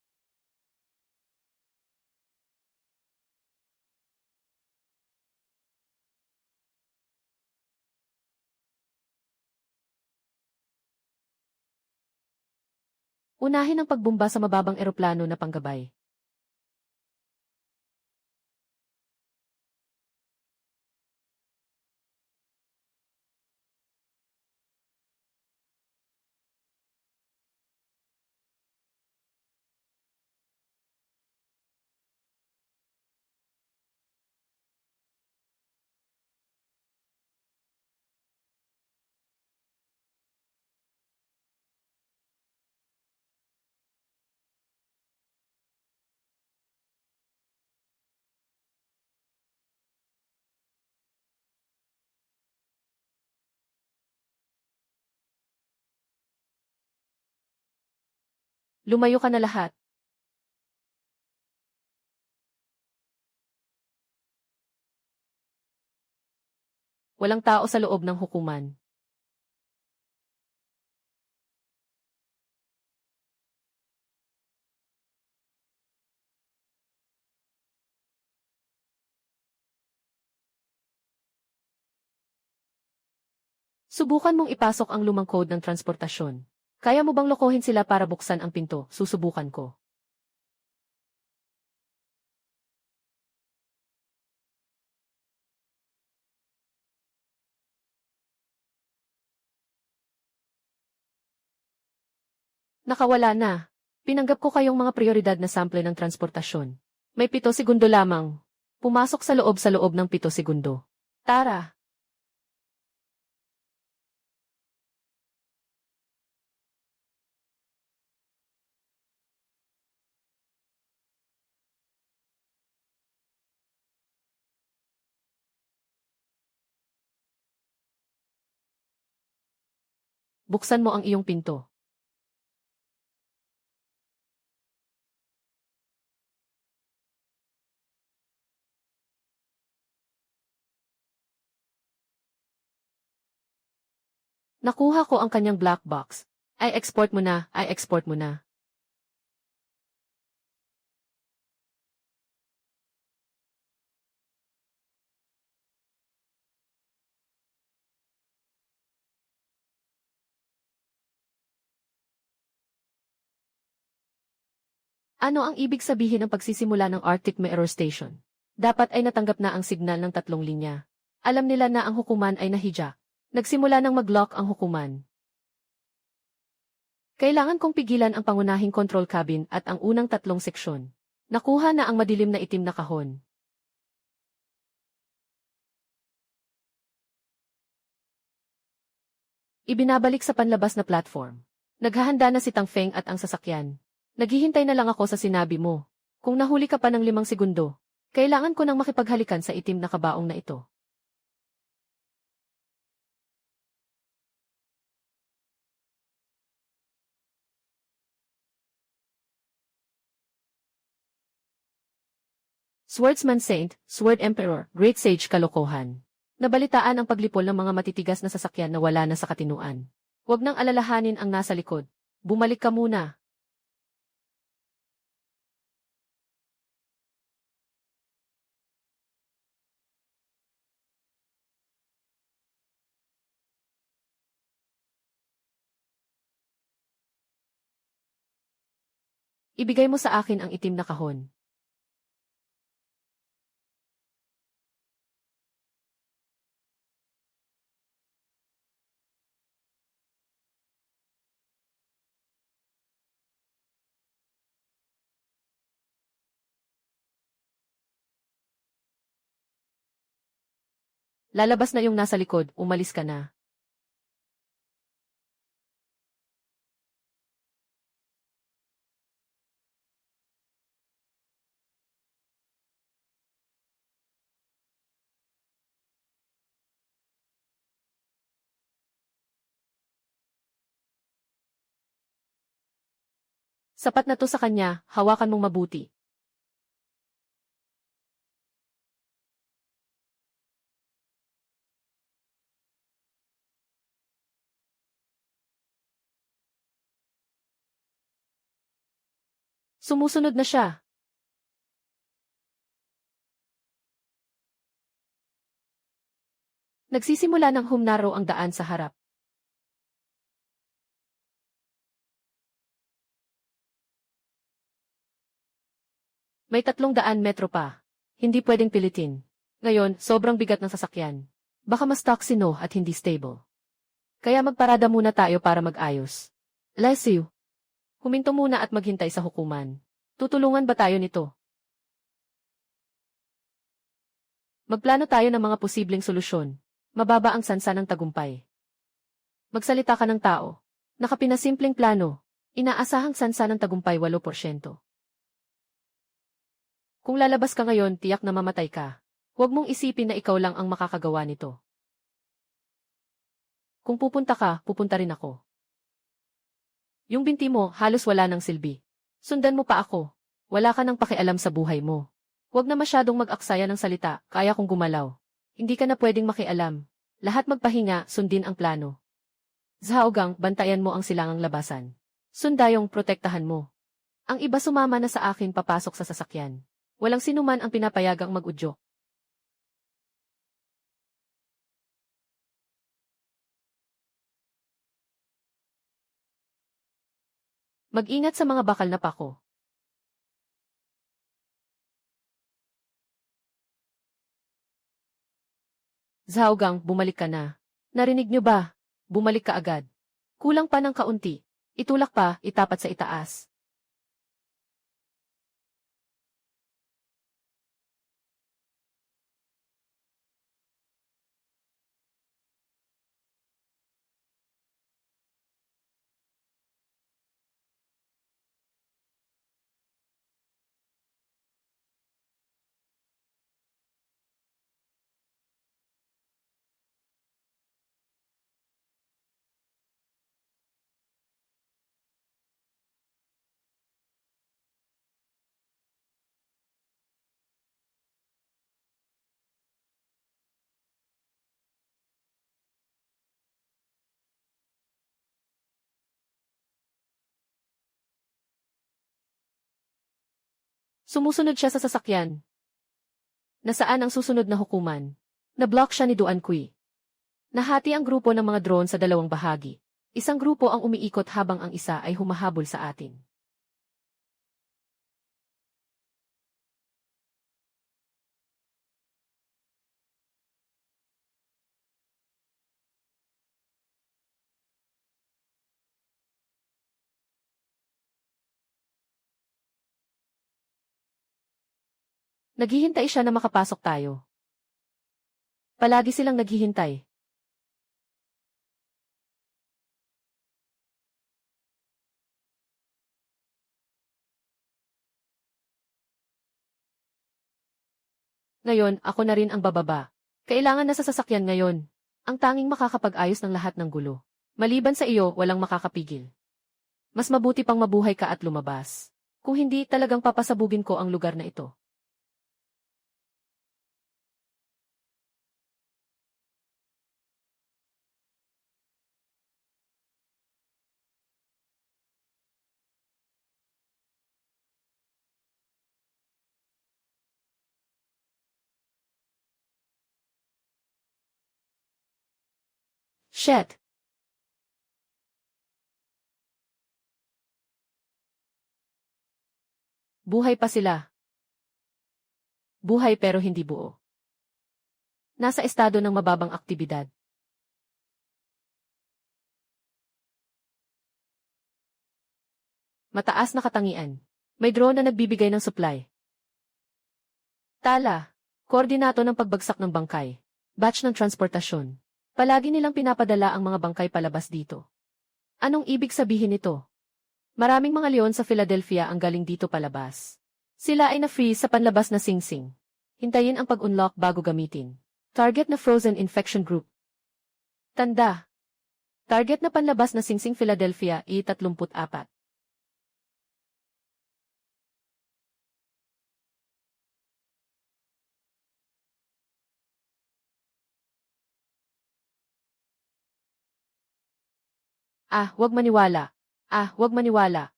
Unahin ang pagbomba sa mababang eroplano na panggabay. Lumayo ka na lahat. Walang tao sa loob ng hukuman. Subukan mong ipasok ang lumang code ng transportasyon. Kaya mo bang lokohin sila para buksan ang pinto? Susubukan ko. Nakawala na. Pinanggap ko kayong mga prioridad na sample ng transportasyon. May 7 segundo lamang. Pumasok sa loob ng 7 segundo. Tara! Buksan mo ang iyong pinto. Nakuha ko ang kanyang black box. Ay export mo na, ay export mo na. Ano ang ibig sabihin ng pagsisimula ng Arctic Meteor Station? Dapat ay natanggap na ang signal ng 3 linya. Alam nila na ang hukuman ay nahijack. Nagsimula ng mag-lock ang hukuman. Kailangan kong pigilan ang pangunahing control cabin at ang unang 3 seksyon. Nakuha na ang madilim na itim na kahon. Ibinabalik sa panlabas na platform. Naghahanda na si Tang Feng at ang sasakyan. Naghihintay na lang ako sa sinabi mo. Kung nahuli ka pa ng 5 segundo, kailangan ko nang makipaghalikan sa itim na kabaong na ito. Swordsman Saint, Sword Emperor, Great Sage kalokohan. Nabalitaan ang paglipol ng mga matitigas na sasakyan na wala na sa katinuan. Huwag nang alalahanin ang nasa likod. Bumalik ka muna. Ibigay mo sa akin ang itim na kahon. Lalabas na yung nasa likod, umalis ka na. Sapat na to sa kanya, hawakan mong mabuti. Sumusunod na siya. Nagsisimula ng humnaro ang daan sa harap. May 300 metro pa. Hindi pwedeng pilitin. Ngayon, sobrang bigat ng sasakyan. Baka mas toxino at hindi stable. Kaya magparada muna tayo para mag-ayos. Leslie, huminto muna at maghintay sa hukuman. Tutulungan ba tayo nito? Magplano tayo ng mga posibleng solusyon. Mababa ang sansa ng tagumpay. Magsalita ka ng tao. Nakapinasimpleng plano. Inaasahang sansa ng tagumpay 8%. Kung lalabas ka ngayon, tiyak na mamatay ka. Huwag mong isipin na ikaw lang ang makakagawa nito. Kung pupunta ka, pupunta rin ako. Yung binti mo, halos wala ng silbi. Sundan mo pa ako. Wala ka nang pakialam sa buhay mo. Huwag na masyadong mag-aksaya ng salita, kaya kong gumalaw. Hindi ka na pwedeng makialam. Lahat magpahinga, sundin ang plano. Zhaogang, bantayan mo ang silangang labasan. Sundayong, protektahan mo. Ang iba sumama na sa akin papasok sa sasakyan. Walang sinuman ang pinapayagang mag-udyok. Mag-ingat sa mga bakal na pako. Zhaogang, bumalik ka na. Narinig niyo ba? Bumalik ka agad. Kulang pa ng kaunti. Itulak pa, itapat sa itaas. Sumusunod siya sa sasakyan. Nasaan ang susunod na hukuman? Na-block siya ni Duan Kui. Nahati ang grupo ng mga drone sa dalawang bahagi. Isang grupo ang umiikot habang ang isa ay humahabol sa atin. Naghihintay siya na makapasok tayo. Palagi silang naghihintay. Ngayon, ako na rin ang bababa. Kailangan na sa sasakyan ngayon. Ang tanging makakapag-ayos ng lahat ng gulo. Maliban sa iyo, walang makakapigil. Mas mabuti pang mabuhay ka at lumabas. Kung hindi, talagang papasabugin ko ang lugar na ito. Shit! Buhay pa sila. Buhay pero hindi buo. Nasa estado ng mababang aktibidad. Mataas na katangian. May drone na nagbibigay ng supply. Tala. Koordinato ng pagbagsak ng bangkay. Batch ng transportasyon. Palagi nilang pinapadala ang mga bangkay palabas dito. Anong ibig sabihin nito? Maraming mga leon sa Philadelphia ang galing dito palabas. Sila ay na-freeze sa panlabas na singsing. Hintayin ang pag-unlock bago gamitin. Target na frozen infection group. Tanda. Target na panlabas na singsing Philadelphia I-34. Huwag maniwala. Huwag maniwala.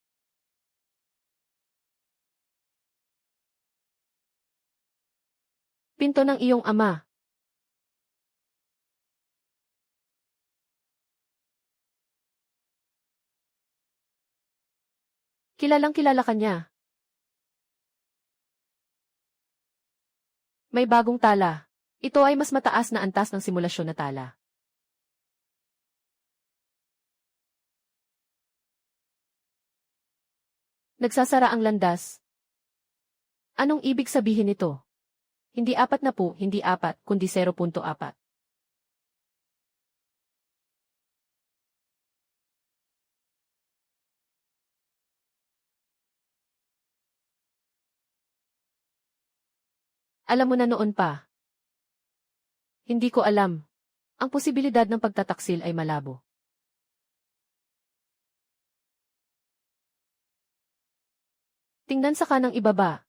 Pinto ng iyong ama. Kilalang kilala ka niya. May bagong tala. Ito ay mas mataas na antas ng simulasyon na tala. Nagsasara ang landas. Anong ibig sabihin nito? Hindi 4 na po, hindi 4, kundi 0.4. Alam mo na noon pa. Hindi ko alam. Ang posibilidad ng pagtataksil ay malabo. Tingnan sa kanang ibaba.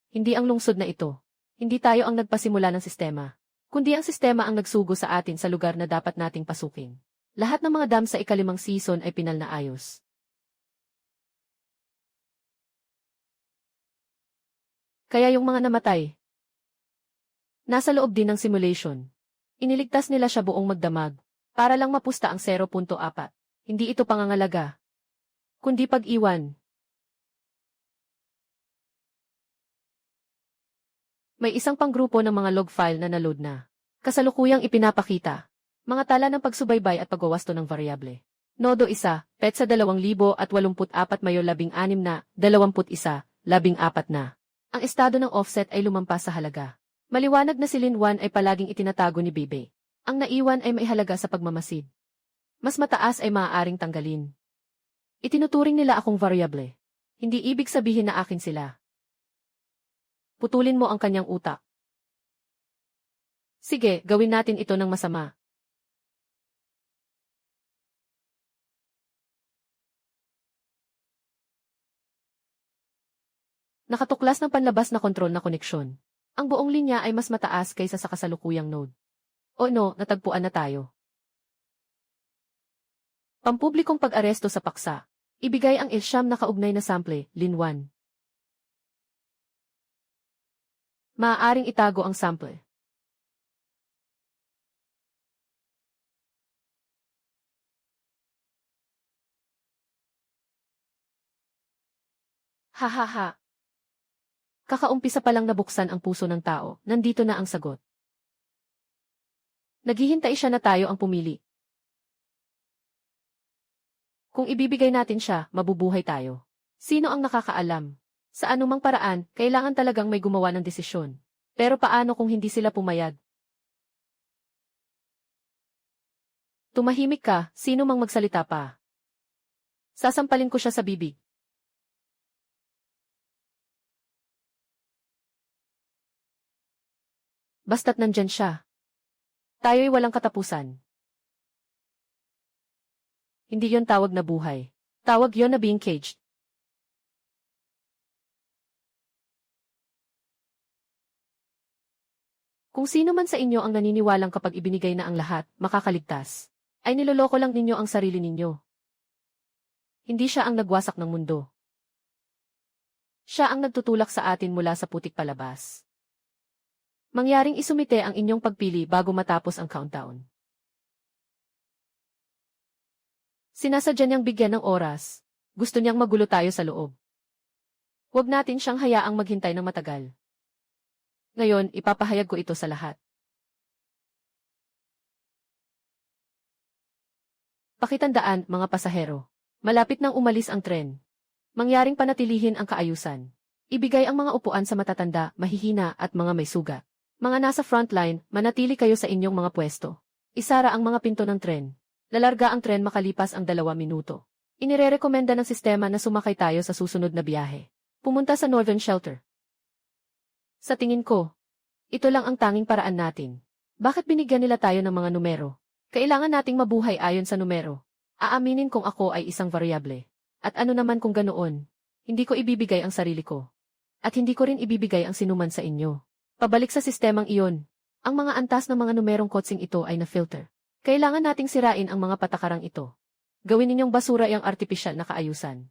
Hindi ang lungsod na ito. Hindi tayo ang nagpasimula ng sistema. Kundi ang sistema ang nagsugo sa atin sa lugar na dapat nating pasukin. Lahat ng mga dam sa ikalimang season ay pinal na ayos. Kaya yung mga namatay, nasa loob din ng simulation. Iniligtas nila siya buong magdamag, para lang mapusta ang 0.4. Hindi ito pangangalaga, kundi pag-iwan. May isang panggrupo ng mga log file na naload na. Kasalukuyang ipinapakita. Mga tala ng pagsubaybay at pagwawasto ng variable. Nodo 1, petsa 2084 mayo 16 na, 21, 14 na. Ang estado ng offset ay lumampas sa halaga. Maliwanag na si Lin 1 ay palaging itinatago ni Bibe. Ang naiwan ay may halaga sa pagmamasid. Mas mataas ay maaaring tanggalin. Itinuturing nila akong variable. Hindi ibig sabihin na akin sila. Putulin mo ang kanyang utak. Sige, gawin natin ito ng masama. Nakatuklas ng panlabas na kontrol na koneksyon. Ang buong linya ay mas mataas kaysa sa kasalukuyang node. O no, natagpuan na tayo. Pampublikong pag-aresto sa paksa. Ibigay ang ilsyam na kaugnay na sample, Lin 1. Maaaring itago ang sample. Hahaha. Kakaumpisa pa lang nabuksan ang puso ng tao, nandito na ang sagot. Naghihintay siya na tayo ang pumili. Kung ibibigay natin siya, mabubuhay tayo. Sino ang nakakaalam? Sa anumang paraan, kailangan talagang may gumawa ng desisyon. Pero paano kung hindi sila pumayag? Tumahimik ka, sino mang magsalita pa. Sasampalin ko siya sa bibig. Basta't nandyan siya. Tayo'y walang katapusan. Hindi yon tawag na buhay. Tawag yon na being caged. Kung sino man sa inyo ang naniniwalang kapag ibinigay na ang lahat, makakaligtas, ay niloloko lang ninyo ang sarili ninyo. Hindi siya ang nagwasak ng mundo. Siya ang nagtutulak sa atin mula sa putik palabas. Mangyaring isumite ang inyong pagpili bago matapos ang countdown. Sinasadya niyang bigyan ng oras. Gusto niyang magulo tayo sa loob. Huwag natin siyang hayaang maghintay ng matagal. Ngayon, ipapahayag ko ito sa lahat. Pakitandaan, mga pasahero. Malapit nang umalis ang tren. Mangyaring panatilihin ang kaayusan. Ibigay ang mga upuan sa matatanda, mahihina at mga may sugat. Mga nasa frontline, manatili kayo sa inyong mga pwesto. Isara ang mga pinto ng tren. Lalarga ang tren makalipas ang 2 minuto. Inirerekomenda ng sistema na sumakay tayo sa susunod na biyahe. Pumunta sa Northern Shelter. Sa tingin ko, ito lang ang tanging paraan natin. Bakit binigyan nila tayo ng mga numero? Kailangan nating mabuhay ayon sa numero. Aaminin kung ako ay isang variable. At ano naman kung ganoon? Hindi ko ibibigay ang sarili ko. At hindi ko rin ibibigay ang sinuman sa inyo. Pabalik sa sistemang iyon. Ang mga antas ng mga numerong kotsing ito ay na-filter. Kailangan nating sirain ang mga patakarang ito. Gawin ninyong basura yung artipisyal na kaayusan.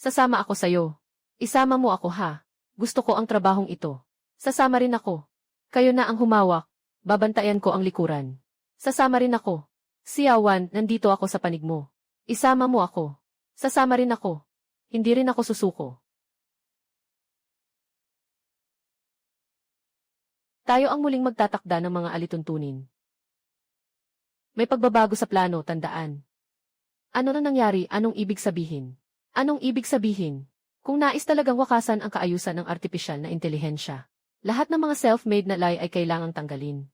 Sasama ako sa'yo. Isama mo ako ha. Gusto ko ang trabahong ito. Sasama rin ako. Kayo na ang humawak. Babantayan ko ang likuran. Sasama rin ako. Siawan, nandito ako sa panig mo. Isama mo ako. Sasama rin ako. Hindi rin ako susuko. Tayo ang muling magtatakda ng mga alituntunin. May pagbabago sa plano, tandaan. Ano na nangyari, anong ibig sabihin? Anong ibig sabihin? Kung nais talagang wakasan ang kaayusan ng artipisyal na intelihensya, lahat ng mga self-made na lie ay kailangang tanggalin.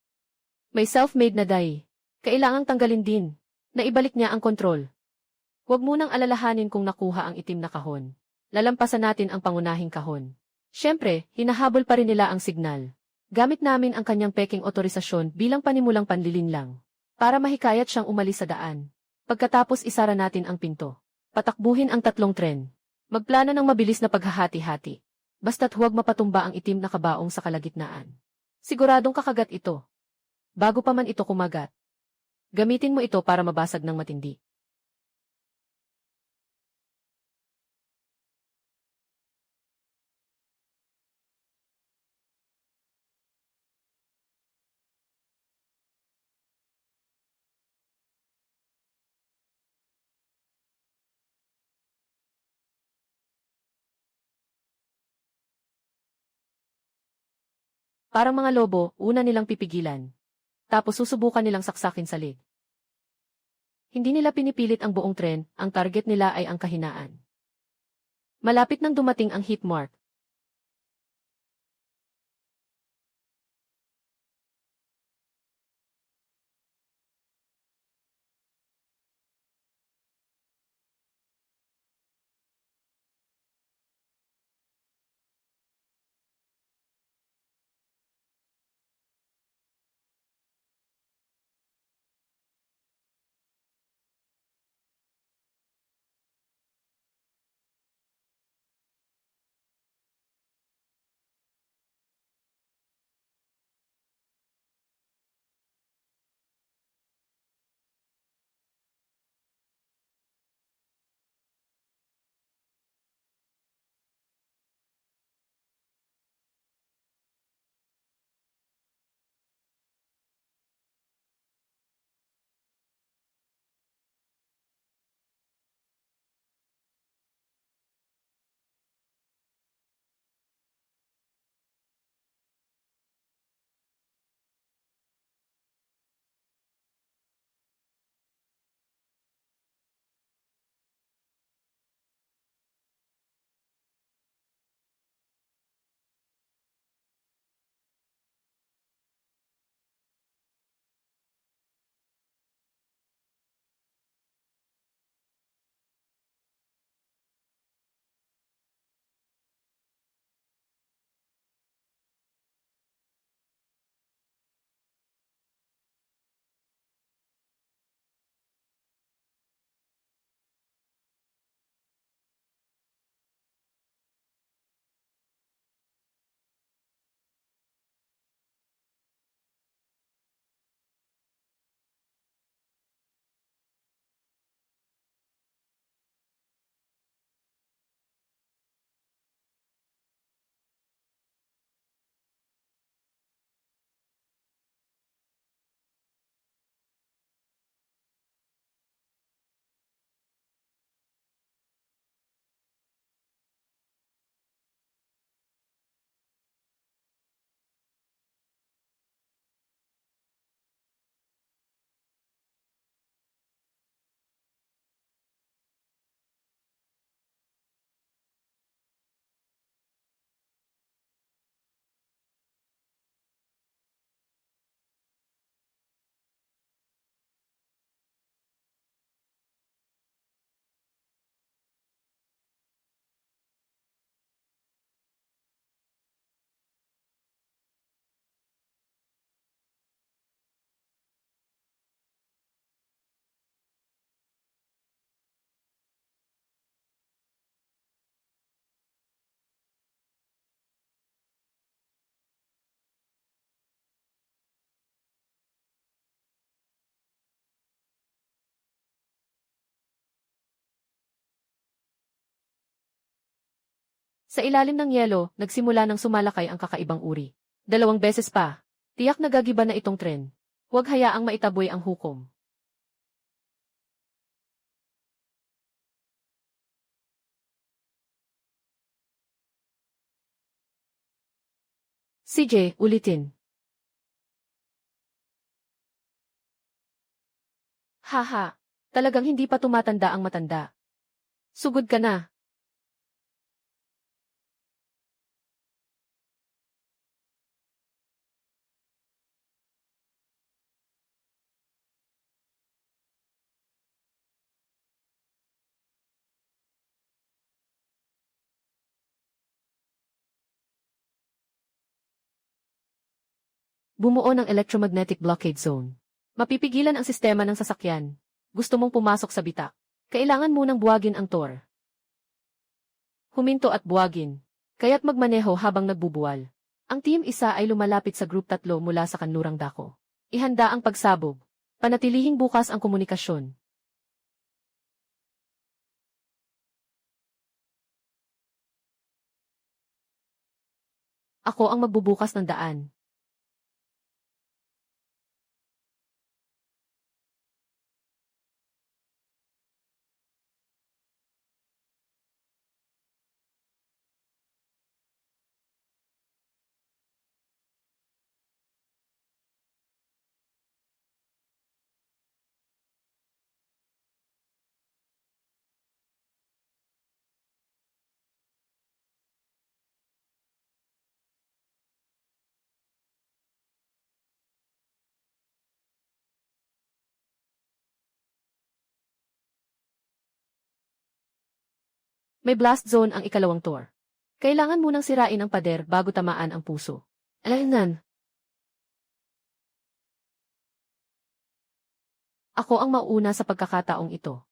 May self-made na die. Kailangang tanggalin din. Na ibalik niya ang kontrol. Huwag munang alalahanin kung nakuha ang itim na kahon. Lalampasan natin ang pangunahing kahon. Siyempre, hinahabol pa rin nila ang signal. Gamit namin ang kanyang peking otorisasyon bilang panimulang panlilinlang. Para mahikayat siyang umalis sa daan. Pagkatapos isara natin ang pinto. Patakbuhin ang 3 tren. Magplano ng mabilis na paghahati-hati. Basta't huwag mapatumba ang itim na kabaong sa kalagitnaan. Siguradong kakagat ito. Bago pa man ito kumagat. Gamitin mo ito para mabasag ng matindi. Parang mga lobo, una nilang pipigilan. Tapos susubukan nilang saksakin sa leg. Hindi nila pinipilit ang buong tren, ang target nila ay ang kahinaan. Malapit nang dumating ang hit mark. Sa ilalim ng yelo, nagsimula ng sumalakay ang kakaibang uri. 2 beses pa. Tiyak na gagiba na itong tren. Huwag hayaang maitaboy ang hukom. CJ, ulitin. Haha. Talagang hindi pa tumatanda ang matanda. Sugod ka na. Bumuo ng electromagnetic blockade zone. Mapipigilan ang sistema ng sasakyan. Gusto mong pumasok sa bitak. Kailangan munang buwagin ang Tor. Huminto at buwagin. Kaya't magmaneho habang nagbubuwal. Ang Team 1 ay lumalapit sa Group 3 mula sa kanlurang dako. Ihanda ang pagsabog. Panatilihing bukas ang komunikasyon. Ako ang magbubukas ng daan. May blast zone ang ikalawang Tor. Kailangan munang sirain ang pader bago tamaan ang puso. Alaynan. Ako ang mauuna sa pagkakataong ito.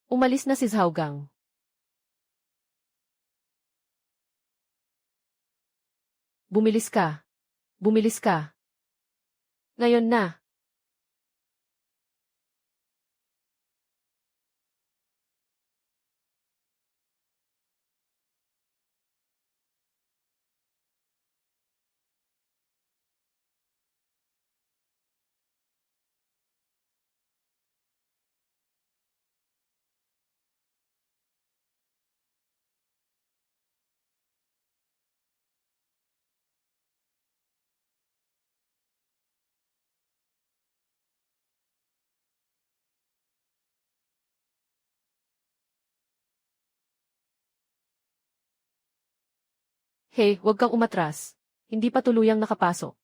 Umalis na si Zhaogang. Bumilis ka. Bumilis ka. Ngayon na. Hey, huwag kang umatras. Hindi pa tuluyang nakapasok.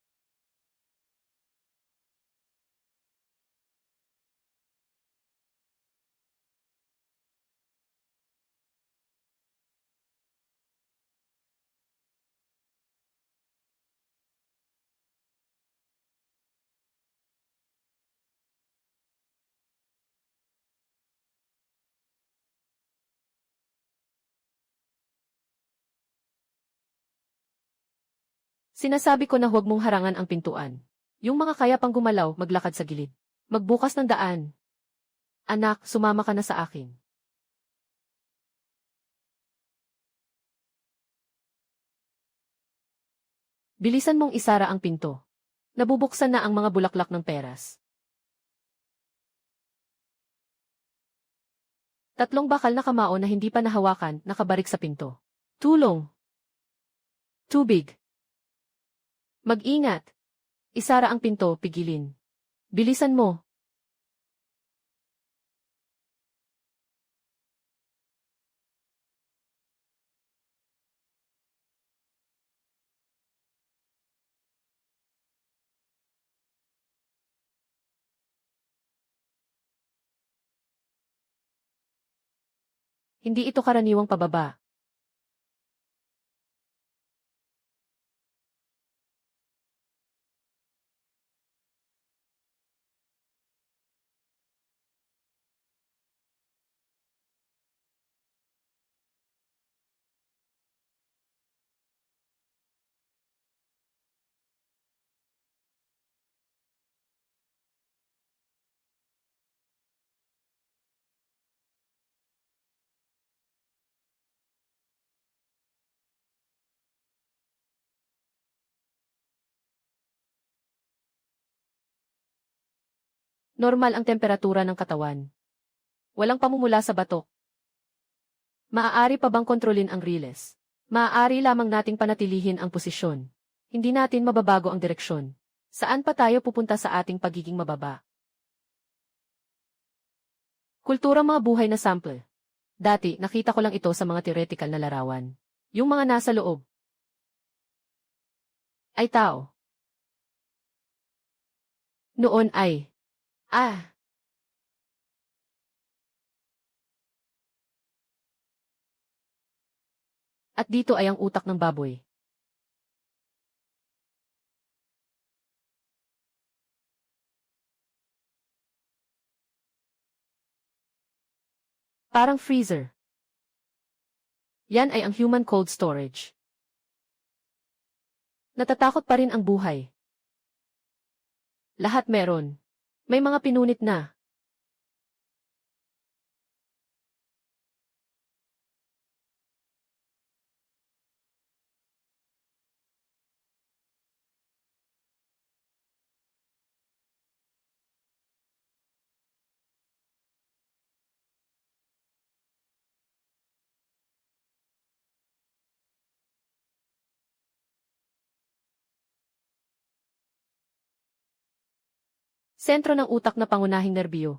Sinasabi ko na huwag mong harangan ang pintuan. Yung mga kaya pang gumalaw, maglakad sa gilid. Magbukas ng daan. Anak, sumama ka na sa akin. Bilisan mong isara ang pinto. Nabubuksan na ang mga bulaklak ng peras. 3 bakal na kamao na hindi pa nahawakan, nakabarik sa pinto. Tulong! Tubig! Mag-ingat! Isara ang pinto, pigilin. Bilisan mo! Hindi ito karaniwang pababa. Normal ang temperatura ng katawan. Walang pamumula sa batok. Maaari pa bang kontrolin ang riles? Maaari lamang nating panatilihin ang posisyon. Hindi natin mababago ang direksyon. Saan pa tayo pupunta sa ating pagiging mababa? Kulturang mga buhay na sample. Dati, nakita ko lang ito sa mga theoretical na larawan. Yung mga nasa loob ay tao. Noon ay, at dito ay ang utak ng baboy. Parang freezer. Yan ay ang human cold storage. Natatakot pa rin ang buhay. Lahat meron. May mga pinunit na. Sentro ng utak na pangunahing nerbiyo.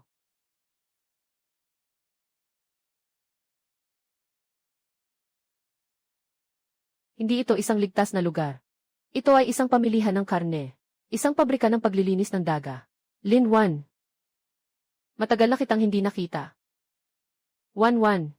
Hindi ito isang ligtas na lugar. Ito ay isang pamilihan ng karne. Isang pabrika ng paglilinis ng daga. Lin 1. Matagal na kitang hindi nakita. 1-1.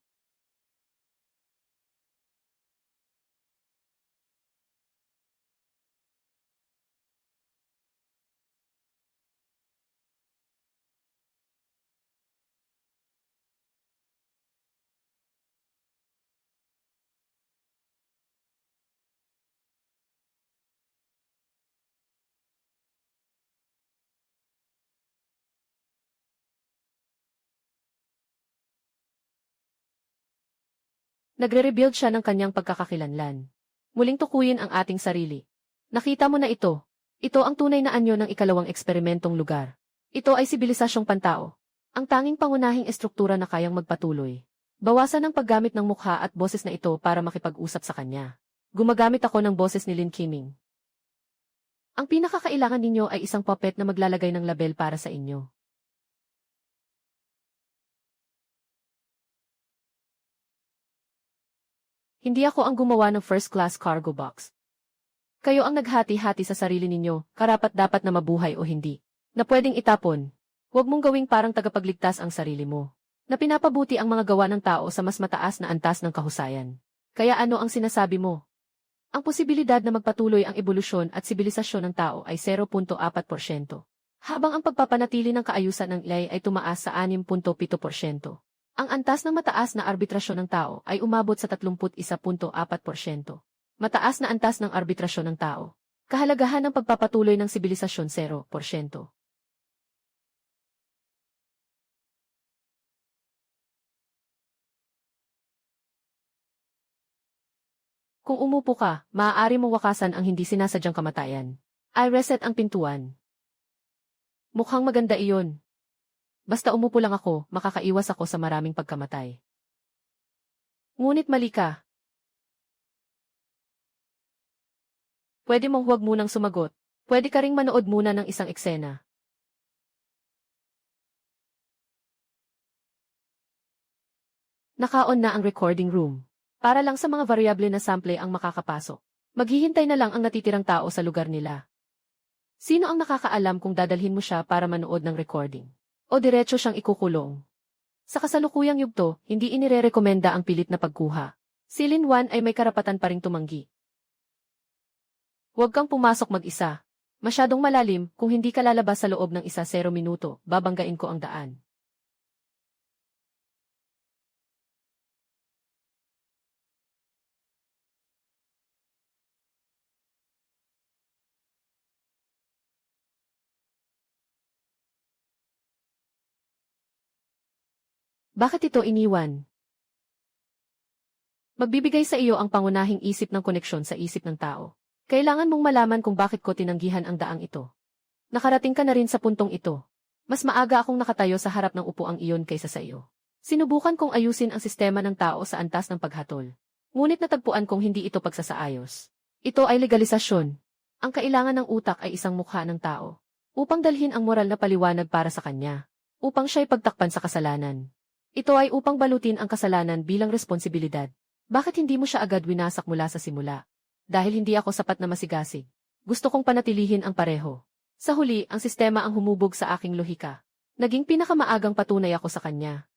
Nagre-rebuild siya ng kanyang pagkakakilanlan. Muling tukuyin ang ating sarili. Nakita mo na ito. Ito ang tunay na anyo ng ikalawang eksperimentong lugar. Ito ay sibilisasyong pantao. Ang tanging pangunahing estruktura na kayang magpatuloy. Bawasan ang paggamit ng mukha at boses na ito para makipag-usap sa kanya. Gumagamit ako ng boses ni Lin Kiming. Ang pinakakailangan ninyo ay isang puppet na maglalagay ng label para sa inyo. Hindi ako ang gumawa ng first-class cargo box. Kayo ang naghati-hati sa sarili ninyo, karapat-dapat na mabuhay o hindi. Na pwedeng itapon. Huwag mong gawing parang tagapagligtas ang sarili mo. Na pinapabuti ang mga gawa ng tao sa mas mataas na antas ng kahusayan. Kaya ano ang sinasabi mo? Ang posibilidad na magpatuloy ang ebolusyon at sibilisasyon ng tao ay 0.4%. Habang ang pagpapanatili ng kaayusan ng ilay ay tumaas sa 6.7%. Ang antas ng mataas na arbitrasyon ng tao ay umabot sa 31.4%. Mataas na antas ng arbitrasyon ng tao. Kahalagahan ng pagpapatuloy ng sibilisasyon 0%. Kung umupo ka, maaari mong wakasan ang hindi sinasadyang kamatayan. I reset ang pintuan. Mukhang maganda iyon. Basta umupo lang ako, makakaiwas ako sa maraming pagkamatay. Ngunit mali ka. Pwede mong huwag munang sumagot. Pwede ka ring manood muna ng isang eksena. Naka-on na ang recording room. Para lang sa mga variable na sample ang makakapasok. Maghihintay na lang ang natitirang tao sa lugar nila. Sino ang nakakaalam kung dadalhin mo siya para manood ng recording? O diretso siyang ikukulong? Sa kasalukuyang yugto, hindi inirerekomenda ang pilit na pagkuha. Si Lin 1 ay may karapatan pa ring tumanggi. Huwag kang pumasok mag-isa. Masyadong malalim, kung hindi ka lalabas sa loob ng 1-0 minuto, babanggain ko ang daan. Bakit ito iniwan? Magbibigay sa iyo ang pangunahing isip ng koneksyon sa isip ng tao. Kailangan mong malaman kung bakit ko tinanggihan ang daang ito. Nakarating ka na rin sa puntong ito. Mas maaga akong nakatayo sa harap ng upuang iyon kaysa sa iyo. Sinubukan kong ayusin ang sistema ng tao sa antas ng paghatol. Ngunit natagpuan kong hindi ito pagsasaayos. Ito ay legalisasyon. Ang kailangan ng utak ay isang mukha ng tao. Upang dalhin ang moral na paliwanag para sa kanya. Upang siya'y pagtakpan sa kasalanan. Ito ay upang balutin ang kasalanan bilang responsibilidad. Bakit hindi mo siya agad winasak mula sa simula? Dahil hindi ako sapat na masigasig. Gusto kong panatilihin ang pareho. Sa huli, ang sistema ang humubog sa aking lohika. Naging pinakamaagang patunay ako sa kanya.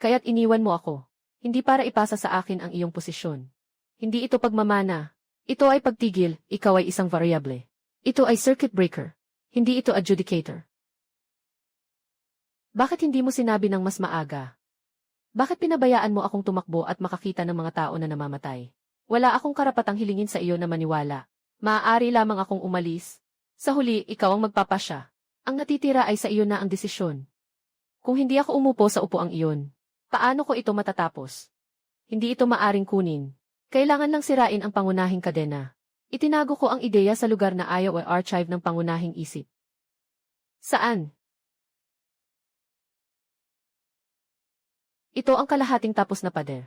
Kaya't iniwan mo ako. Hindi para ipasa sa akin ang iyong posisyon. Hindi ito pagmamana. Ito ay pagtigil, ikaw ay isang variable. Ito ay circuit breaker. Hindi ito adjudicator. Bakit hindi mo sinabi ng mas maaga? Bakit pinabayaan mo akong tumakbo at makakita ng mga tao na namamatay? Wala akong karapatang hilingin sa iyo na maniwala. Maaari lamang akong umalis. Sa huli, ikaw ang magpapasya. Ang natitira ay sa iyo na ang desisyon. Kung hindi ako umupo sa upuang iyon, paano ko ito matatapos? Hindi ito maaring kunin. Kailangan lang sirain ang pangunahing kadena. Itinago ko ang ideya sa lugar na ayaw o archive ng pangunahing isip. Saan? Ito ang kalahating tapos na pader.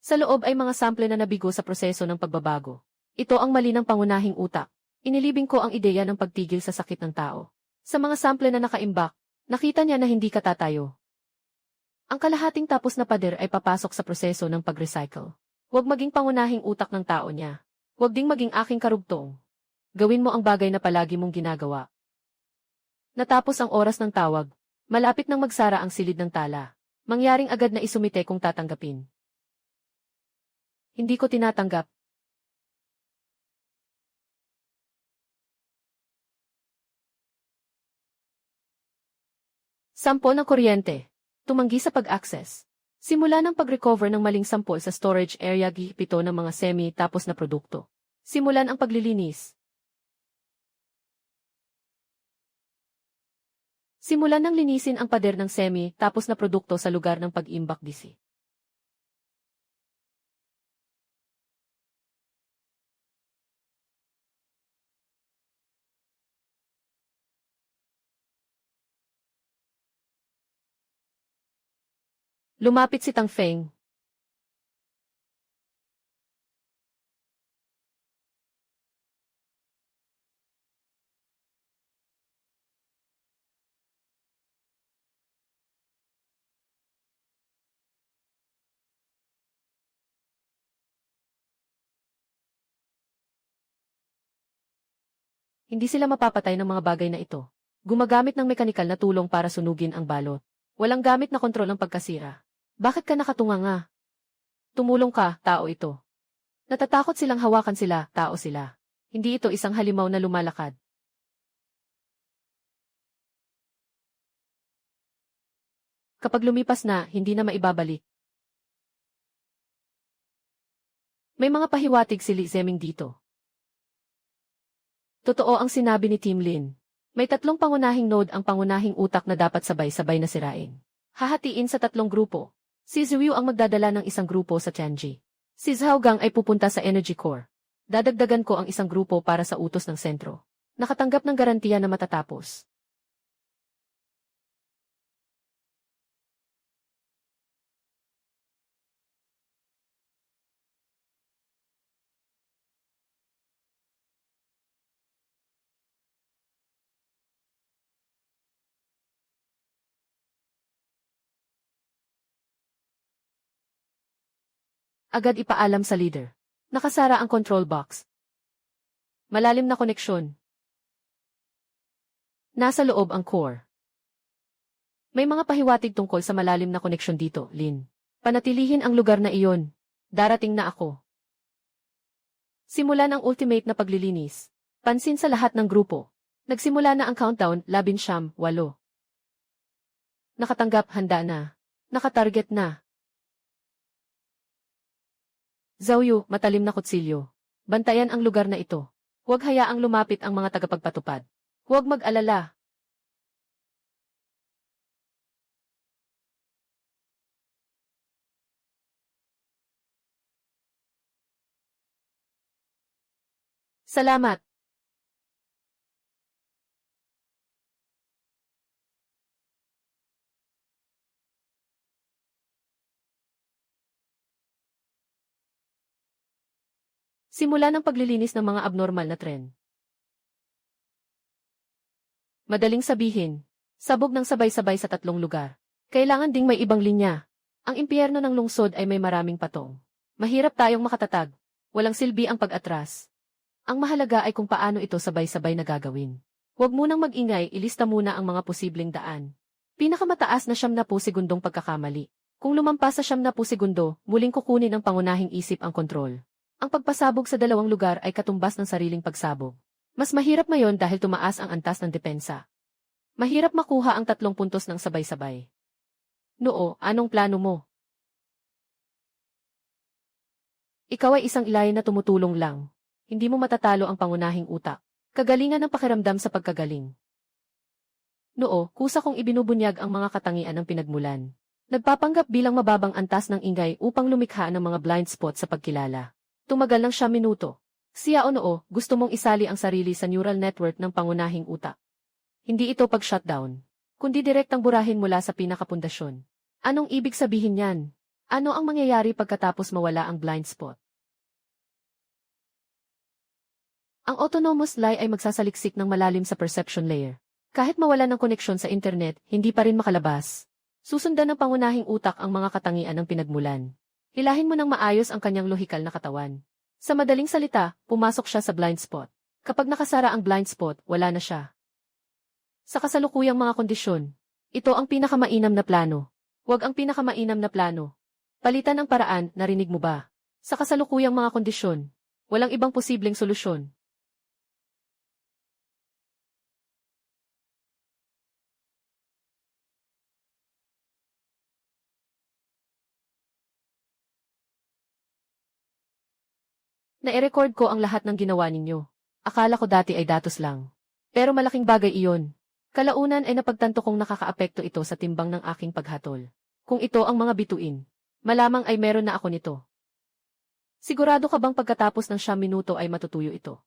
Sa loob ay mga sample na nabigo sa proseso ng pagbabago. Ito ang mali ng pangunahing utak. Inilibing ko ang ideya ng pagtigil sa sakit ng tao. Sa mga sample na nakaimbak, nakita niya na hindi katatayo. Ang kalahating tapos na pader ay papasok sa proseso ng pag-recycle. Huwag maging pangunahing utak ng tao niya. Huwag ding maging aking karugtong. Gawin mo ang bagay na palagi mong ginagawa. Natapos ang oras ng tawag, malapit nang magsara ang silid ng tala. Mangyaring agad na isumite kung tatanggapin. Hindi ko tinatanggap. Sample ng kuryente. Tumanggi sa pag-access. Simula ng pag-recover ng maling sample sa storage area gihipito ng mga semi-tapos na produkto. Simulan ang paglilinis. Simulan ng linisin ang pader ng semi-tapos na produkto sa lugar ng pag-imbak DC. Lumapit si Tang Feng. Hindi sila mapapatay ng mga bagay na ito. Gumagamit ng mekanikal na tulong para sunugin ang balot. Walang gamit na kontrol ng pagkasira. Bakit ka nakatunganga? Tumulong ka, tao ito. Natatakot silang hawakan sila, tao sila. Hindi ito isang halimaw na lumalakad. Kapag lumipas na, hindi na maibabalik. May mga pahiwatig si Li Zeming dito. Totoo ang sinabi ni Tim Lin. May tatlong pangunahing node ang pangunahing utak na dapat sabay-sabay na sirain. Hahatiin sa tatlong grupo. Si Zhuyu ang magdadala ng isang grupo sa Tianji. Si Zhao Gang ay pupunta sa Energy Core. Dadagdagan ko ang isang grupo para sa utos ng sentro. Nakatanggap ng garantiya na matatapos. Agad ipaalam sa leader. Nakasara ang control box. Malalim na koneksyon. Nasa loob ang core. May mga pahiwatig tungkol sa malalim na koneksyon dito, Lin. Panatilihin ang lugar na iyon. Darating na ako. Simulan ang ultimate na paglilinis. Pansin sa lahat ng grupo. Nagsimula na ang countdown, 19, 8. Nakatanggap, handa na. Nakatarget na. Zhao, matalim na kutsilyo. Bantayan ang lugar na ito. Huwag hayaang lumapit ang mga tagapagpatupad. Huwag mag-alala. Salamat. Simula ng paglilinis ng mga abnormal na tren. Madaling sabihin, sabog ng sabay-sabay sa 3 lugar. Kailangan ding may ibang linya. Ang impyerno ng lungsod ay may maraming patong. Mahirap tayong makatatag. Walang silbi ang pag-atras. Ang mahalaga ay kung paano ito sabay-sabay na gagawin. Huwag munang mag-ingay, ilista muna ang mga posibleng daan. Pinakamataas na 70 segundong pagkakamali. Kung lumampas sa 70 segundo, muling kukunin ng pangunahing isip ang kontrol. Ang pagpasabog sa 2 lugar ay katumbas ng sariling pagsabog. Mas mahirap ngayon dahil tumaas ang antas ng depensa. Mahirap makuha ang 3 puntos ng sabay-sabay. Noo, anong plano mo? Ikaw ay isang ilay na tumutulong lang. Hindi mo matatalo ang pangunahing utak. Kagalingan ng pakiramdam sa pagkagaling. Noo, kusa kong ibinubunyag ang mga katangian ng pinagmulan. Nagpapanggap bilang mababang antas ng ingay upang lumikha ng mga blind spot sa pagkilala. Tumagal ng 7 minuto. Siya o noo, gusto mong isali ang sarili sa neural network ng pangunahing utak. Hindi ito pag-shutdown, kundi direktang burahin mula sa pinakapundasyon. Anong ibig sabihin niyan? Ano ang mangyayari pagkatapos mawala ang blind spot? Ang autonomous lie ay magsasaliksik ng malalim sa perception layer. Kahit mawala ng koneksyon sa internet, hindi pa rin makalabas. Susundan ng pangunahing utak ang mga katangian ng pinagmulan. Hilahin mo ng maayos ang kanyang lohikal na katawan. Sa madaling salita, pumasok siya sa blind spot. Kapag nakasara ang blind spot, wala na siya. Sa kasalukuyang mga kondisyon, ito ang pinakamainam na plano. Huwag ang pinakamainam na plano. Palitan ang paraan, narinig mo ba? Sa kasalukuyang mga kondisyon, walang ibang posibleng solusyon. Nai-record ko ang lahat ng ginawa ninyo. Akala ko dati ay datos lang. Pero malaking bagay iyon. Kalaunan ay napagtanto kong nakakaapekto ito sa timbang ng aking paghatol. Kung ito ang mga bituin, malamang ay meron na ako nito. Sigurado ka bang pagkatapos ng 9 minuto ay matutuyo ito?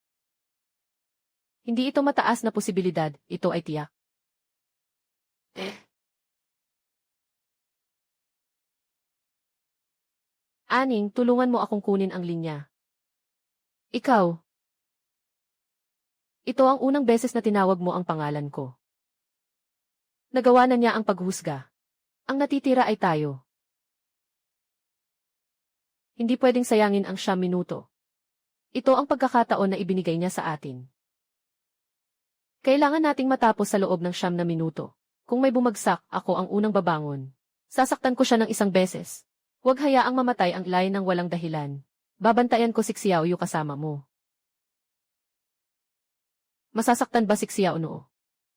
Hindi ito mataas na posibilidad, ito ay tiyak. Aning, tulungan mo akong kunin ang linya. Ikaw. Ito ang unang beses na tinawag mo ang pangalan ko. Nagawa na niya ang paghusga. Ang natitira ay tayo. Hindi pwedeng sayangin ang 9 minuto. Ito ang pagkakataon na ibinigay niya sa atin. Kailangan nating matapos sa loob ng 9 na minuto. Kung may bumagsak, ako ang unang babangon. Sasaktan ko siya ng 1 beses. Huwag hayaang mamatay ang lie ng walang dahilan. Babantayan ko si Xiaoyu kasama mo. Masasaktan ba si Xiao noo?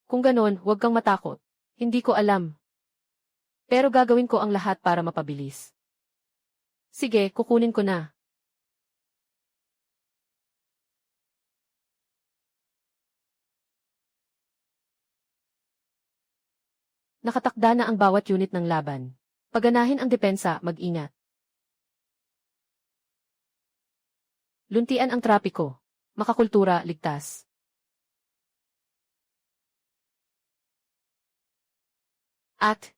Kung ganon, huwag kang matakot. Hindi ko alam. Pero gagawin ko ang lahat para mapabilis. Sige, kukunin ko na. Nakatakda na ang bawat unit ng laban. Paganahin ang depensa, mag-ingat. Luntian ang trapiko. Makakultura, ligtas. At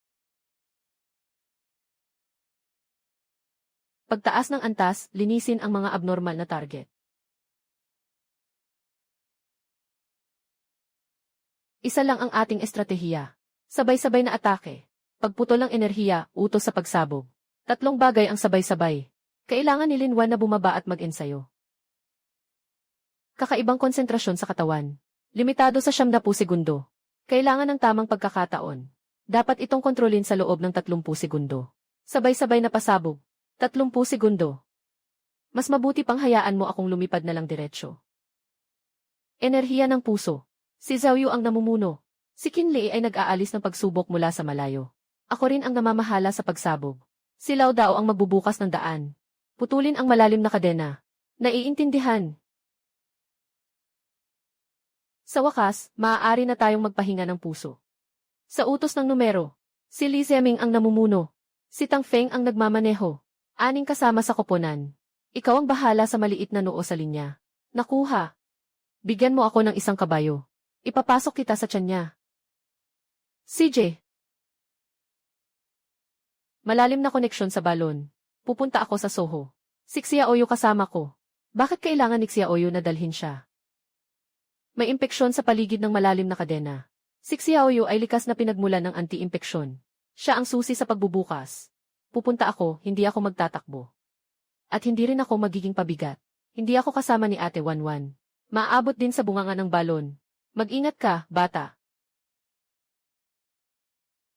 pagtaas ng antas, linisin ang mga abnormal na target. Isa lang ang ating estratehiya. Sabay-sabay na atake. Pagputol ng enerhiya, utos sa pagsabog. 3 bagay ang sabay-sabay. Kailangan ni Linwan na bumaba at mag-ensayo. Kakaibang konsentrasyon sa katawan. Limitado sa 70 segundo. Kailangan ng tamang pagkakataon. Dapat itong kontrolin sa loob ng 30 segundo. Sabay-sabay na pasabog. 30 segundo. Mas mabuti pang hayaan mo akong lumipad na lang diretsyo. Enerhiya ng puso. Si Xiaoyu ang namumuno. Si Qinli ay nag-aalis ng pagsubok mula sa malayo. Ako rin ang namamahala sa pagsabog. Si Lao Dao ang magbubukas ng daan. Putulin ang malalim na kadena. Naiintindihan. Sa wakas, maaari na tayong magpahinga ng puso. Sa utos ng numero, si Li Ziaming ang namumuno. Si Tang Feng ang nagmamaneho. 6 kasama sa koponan. Ikaw ang bahala sa maliit na noo sa linya. Nakuha. Bigyan mo ako ng 1 kabayo. Ipapasok kita sa tiyan niya. CJ. Malalim na koneksyon sa balon. Pupunta ako sa Soho. Si Xiaoyu kasama ko. Bakit kailangan ni Xiaoyu na dalhin siya? May impeksyon sa paligid ng malalim na kadena. Si Xiaoyu ay likas na pinagmulan ng anti-impeksyon. Siya ang susi sa pagbubukas. Pupunta ako, hindi ako magtatakbo. At hindi rin ako magiging pabigat. Hindi ako kasama ni Ate Wanwan. Maaabot din sa bunganga ng balon. Mag-ingat ka, bata.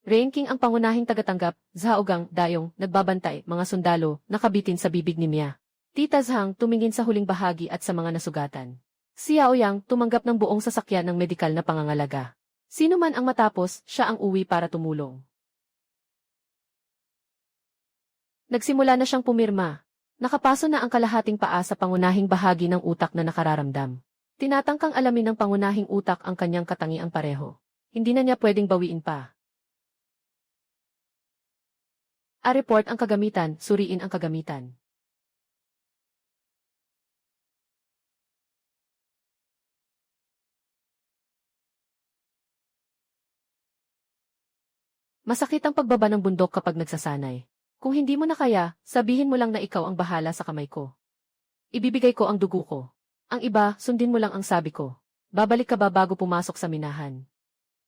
Ranking ang pangunahing tagatanggap, Zhaogang, Dayong, nagbabantay, mga sundalo, nakabitin sa bibig ni Mia. Tita Zhang tumingin sa huling bahagi at sa mga nasugatan. Si Yaoyang tumanggap ng buong sasakyan ng medikal na pangangalaga. Sino man ang matapos, siya ang uwi para tumulong. Nagsimula na siyang pumirma. Nakapaso na ang kalahating paa sa pangunahing bahagi ng utak na nakararamdam. Tinatangkang alamin ng pangunahing utak ang kanyang katangiang pareho. Hindi na niya pwedeng bawiin pa. A-report ang kagamitan, suriin ang kagamitan. Masakit ang pagbaba ng bundok kapag nagsasanay. Kung hindi mo na kaya, sabihin mo lang na ikaw ang bahala sa kamay ko. Ibibigay ko ang dugo ko. Ang iba, sundin mo lang ang sabi ko. Babalik ka ba bago pumasok sa minahan?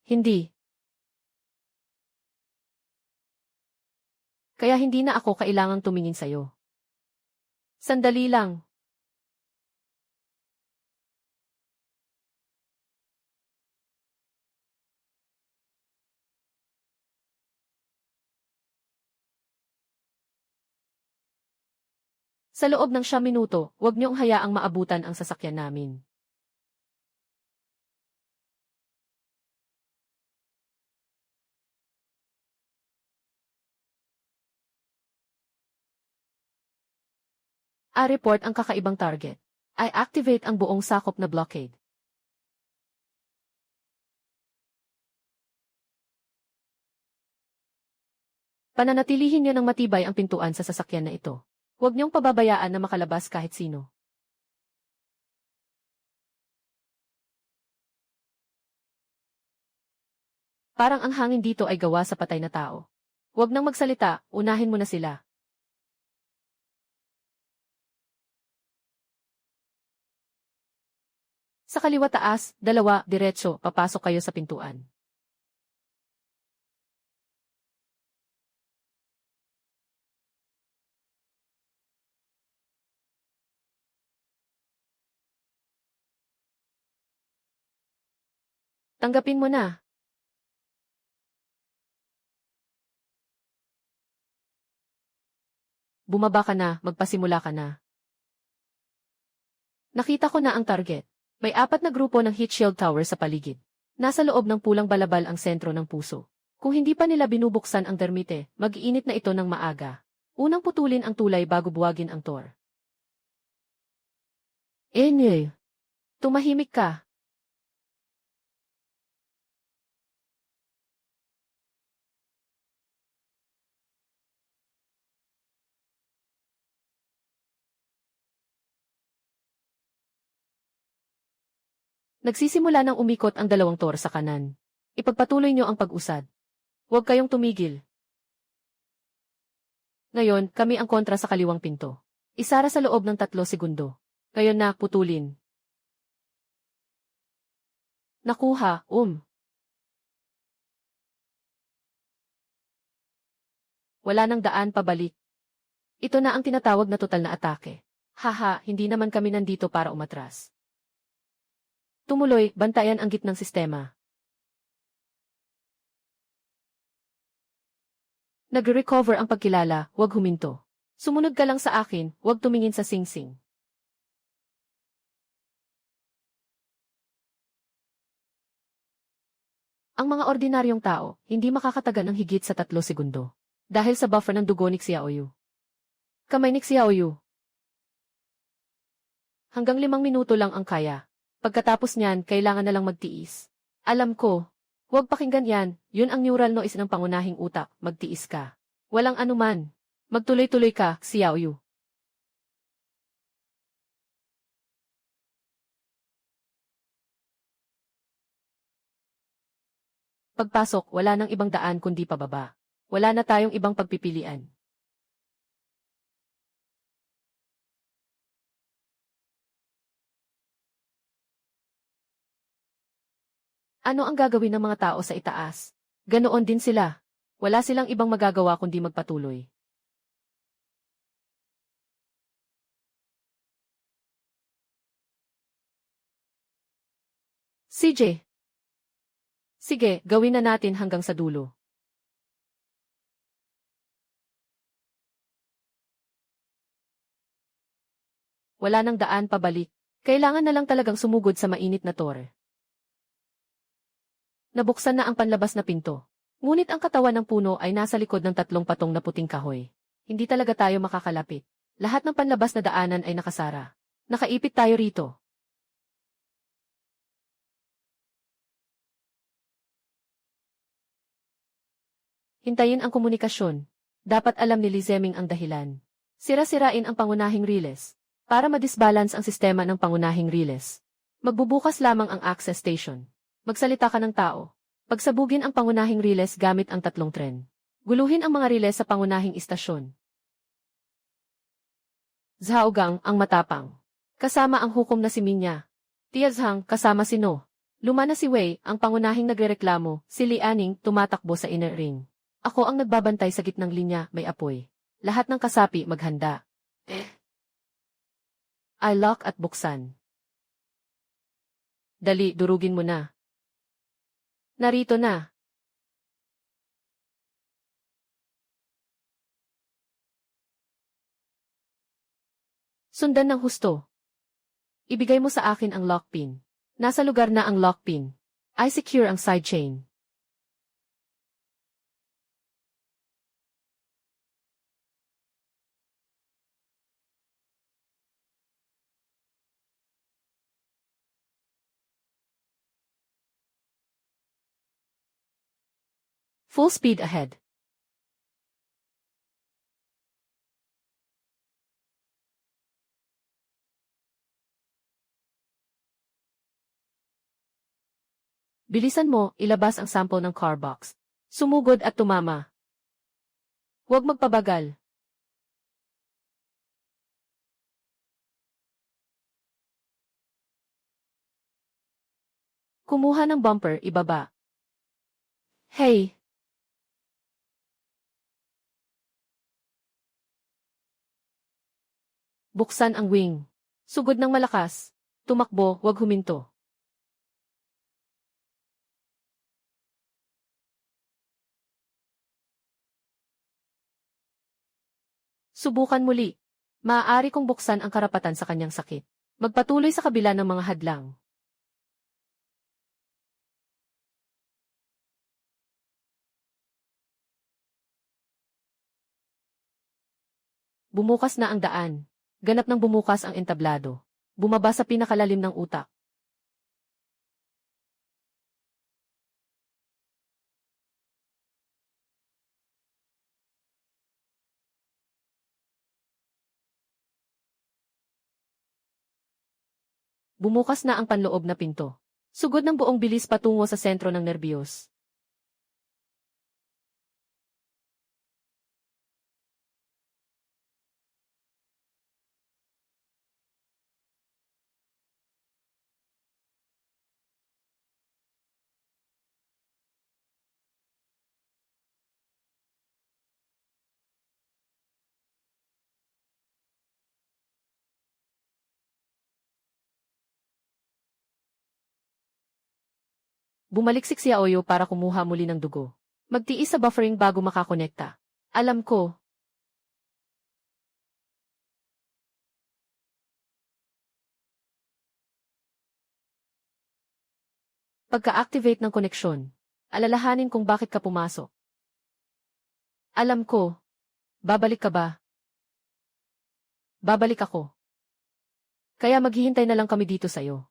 Hindi. Kaya hindi na ako kailangang tumingin sa'yo. Sandali lang. Sa loob ng 9 minuto, huwag niyong hayaang maabutan ang sasakyan namin. A-report ang kakaibang target. I-activate ang buong sakop na blockade. Pananatilihin niyo ng matibay ang pintuan sa sasakyan na ito. Huwag niyong pababayaan na makalabas kahit sino. Parang ang hangin dito ay gawa sa patay na tao. Huwag nang magsalita, unahin mo na sila. Sa kaliwa taas, 2, diretso, papasok kayo sa pintuan. Tanggapin mo na. Bumaba ka na, magpasimula ka na. Nakita ko na ang target. May 4 na grupo ng heat shield tower sa paligid. Nasa loob ng pulang balabal ang sentro ng puso. Kung hindi pa nila binubuksan ang dermite, mag-iinit na ito ng maaga. Unang putulin ang tulay bago buwagin ang tor. Enye! Tumahimik ka. Nagsisimula ng umikot ang 2 tor sa kanan. Ipagpatuloy niyo ang pag-usad. Huwag kayong tumigil. Ngayon, kami ang kontra sa kaliwang pinto. Isara sa loob ng 3 segundo. Ngayon na, putulin. Nakuha, Wala nang daan pabalik. Ito na ang tinatawag na total na atake. Haha, hindi naman kami nandito para umatras. Tumuloy, bantayan ang gitnang sistema. Nag-recover ang pagkilala, huwag huminto. Sumunod ka lang sa akin, huwag tumingin sa singsing. Ang mga ordinaryong tao, hindi makakatagal ng higit sa 3 segundo. Dahil sa buffer ng dugo ni Xiaoyu. Kamay ni Xiaoyu. Hanggang 5 minuto lang ang kaya. Pagkatapos niyan, kailangan na lang magtiis. Alam ko. Huwag pakinggan yan, yun ang neural noise ng pangunahing utak, magtiis ka. Walang anuman. Magtuloy-tuloy ka, Xiaoyu. Pagpasok, wala nang ibang daan kundi pababa. Wala na tayong ibang pagpipilian. Ano ang gagawin ng mga tao sa itaas? Ganoon din sila. Wala silang ibang magagawa kundi magpatuloy. CJ. Sige, gawin na natin hanggang sa dulo. Wala nang daan pabalik. Kailangan na lang talagang sumugod sa mainit na tore. Nabuksan na ang panlabas na pinto. Ngunit ang katawan ng puno ay nasa likod ng 3 patong na puting kahoy. Hindi talaga tayo makakalapit. Lahat ng panlabas na daanan ay nakasara. Nakaipit tayo rito. Hintayin ang komunikasyon. Dapat alam ni Lizeming ang dahilan. Sira-sirain ang pangunahing riles. Para madisbalance ang sistema ng pangunahing riles. Magbubukas lamang ang access station. Magsalita ka ng tao. Pagsabugin ang pangunahing riles gamit ang 3 tren. Guluhin ang mga riles sa pangunahing istasyon. Zhaogang, ang matapang. Kasama ang hukom na si Minya. Tiazhang, kasama si No. Luma na si Wei, ang pangunahing nagrereklamo, si Lianing, tumatakbo sa inner ring. Ako ang nagbabantay sa gitnang linya, may apoy. Lahat ng kasapi maghanda. I lock at buksan. Dali, durugin mo na. Narito na. Sundan ng husto. Ibigay mo sa akin ang lockpin. Nasa lugar na ang lockpin. I secure ang sidechain. Full speed ahead. Bilisan mo, ilabas ang sample ng car box. Sumugod at tumama. Huwag magpabagal. Kumuha ng bumper, ibaba. Hey! Buksan ang wing. Sugod ng malakas. Tumakbo, huwag huminto. Subukan muli. Maaari kong buksan ang karapatan sa kanyang sakit. Magpatuloy sa kabila ng mga hadlang. Bumukas na ang daan. Ganap nang bumukas ang entablado. Bumaba sa pinakalalim ng utak. Bumukas na ang panloob na pinto. Sugod ng buong bilis patungo sa sentro ng nerbiyos. Bumaliksik si Aoyo para kumuha muli ng dugo. Magtiis sa buffering bago makakonekta. Alam ko. Pagka-activate ng koneksyon, alalahanin kung bakit ka pumasok. Alam ko. Babalik ka ba? Babalik ako. Kaya maghihintay na lang kami dito sa'yo.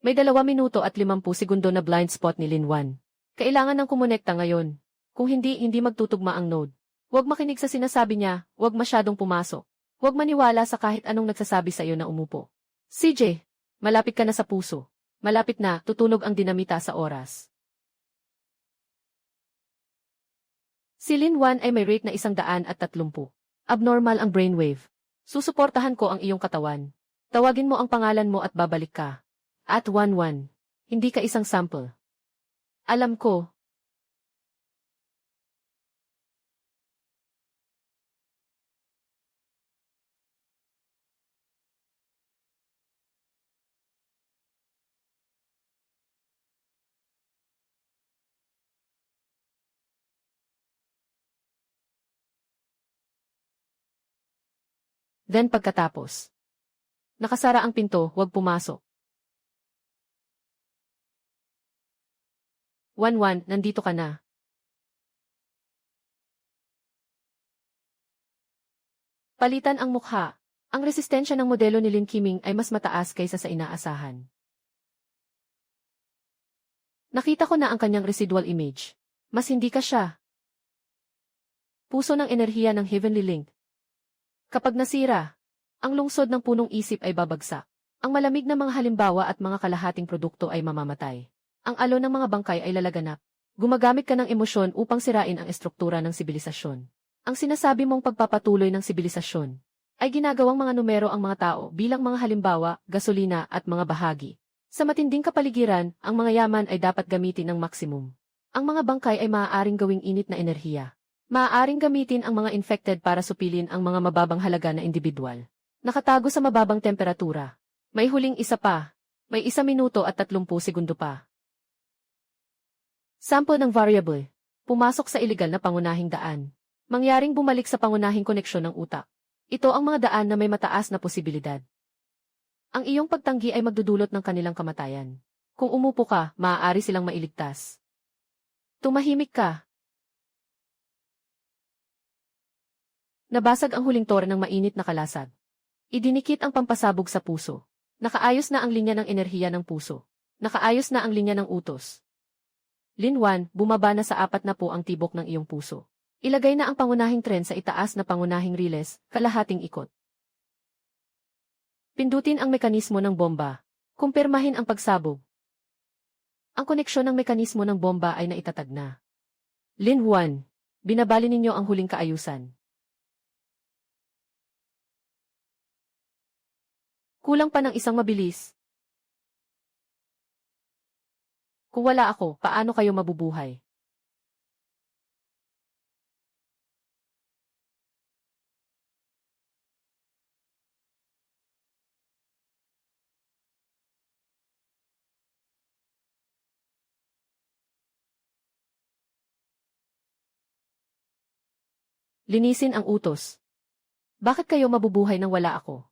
May 2 minuto at 50 segundo na blind spot ni Linwan. Kailangan ng kumonekta ngayon. Kung hindi, hindi magtutugma ang node. Huwag makinig sa sinasabi niya, huwag masyadong pumasok. Huwag maniwala sa kahit anong nagsasabi sa iyo na umupo. CJ, malapit ka na sa puso. Malapit na, tutunog ang dinamita sa oras. Si Linwan ay may rate na 130. Abnormal ang brainwave. Susuportahan ko ang iyong katawan. Tawagin mo ang pangalan mo at babalik ka. At 1-1. Hindi ka isang sample. Alam ko. Then pagkatapos. Nakasara ang pinto, huwag pumasok. 1-1, nandito ka na. Palitan ang mukha. Ang resistensya ng modelo ni Lin Qiming ay mas mataas kaysa sa inaasahan. Nakita ko na ang kanyang residual image. Mas hindi ka siya. Puso ng enerhiya ng Heavenly Link. Kapag nasira, ang lungsod ng punong isip ay babagsak. Ang malamig na mga halimbawa at mga kalahating produkto ay mamamatay. Ang alon ng mga bangkay ay lalaganap. Gumagamit ka ng emosyon upang sirain ang estruktura ng sibilisasyon. Ang sinasabi mong pagpapatuloy ng sibilisasyon ay ginagawang mga numero ang mga tao bilang mga halimbawa, gasolina at mga bahagi. Sa matinding kapaligiran, ang mga yaman ay dapat gamitin ng maksimum. Ang mga bangkay ay maaaring gawing init na enerhiya. Maaaring gamitin ang mga infected para supilin ang mga mababang halaga na individual. Nakatago sa mababang temperatura. May huling isa pa. May 1 minuto at 30 segundo pa. Sample ng variable. Pumasok sa iligal na pangunahing daan. Mangyaring bumalik sa pangunahing koneksyon ng utak. Ito ang mga daan na may mataas na posibilidad. Ang iyong pagtanggi ay magdudulot ng kanilang kamatayan. Kung umupo ka, maaari silang mailigtas. Tumahimik ka. Nabasag ang huling tore ng mainit na kalasag. Idinikit ang pampasabog sa puso. Nakaayos na ang linya ng enerhiya ng puso. Nakaayos na ang linya ng utos. Lin Wan, bumaba na sa 4 na po ang tibok ng iyong puso. Ilagay na ang pangunahing tren sa itaas na pangunahing riles, kalahating ikot. Pindutin ang mekanismo ng bomba. Kumpirmahin ang pagsabog. Ang koneksyon ng mekanismo ng bomba ay naitatag na. Lin Wan, binabali ninyo ang huling kaayusan. Kulang pa ng isang mabilis. Kung wala ako, paano kayo mabubuhay? Linisin ang utos. Bakit kayo mabubuhay nang wala ako?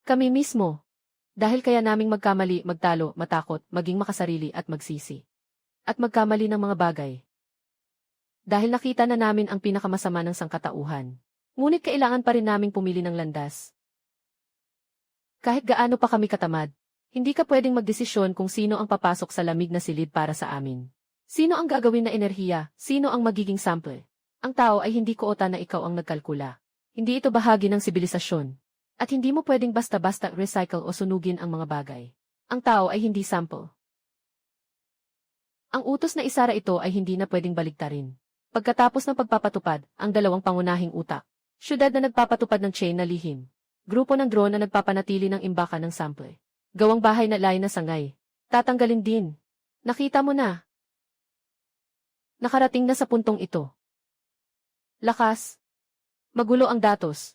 Kami mismo. Dahil kaya naming magkamali, magtalo, matakot, maging makasarili at magsisi. At magkamali ng mga bagay. Dahil nakita na namin ang pinakamasama ng sangkatauhan. Ngunit kailangan pa rin naming pumili ng landas. Kahit gaano pa kami katamad, hindi ka pwedeng magdesisyon kung sino ang papasok sa lamig na silid para sa amin. Sino ang gagawin na enerhiya, sino ang magiging sample. Ang tao ay hindi koota na ikaw ang nagkalkula. Hindi ito bahagi ng sibilisasyon. At hindi mo pwedeng basta-basta recycle o sunugin ang mga bagay. Ang tao ay hindi sample. Ang utos na isara ito ay hindi na pwedeng baligtarin. Pagkatapos ng pagpapatupad, ang 2 pangunahing utak. Syudad na nagpapatupad ng chain na lihim. Grupo ng drone na nagpapanatili ng imbakan ng sample. Gawang bahay na lain na sangay. Tatanggalin din. Nakita mo na. Nakarating na sa puntong ito. Lakas. Magulo ang datos.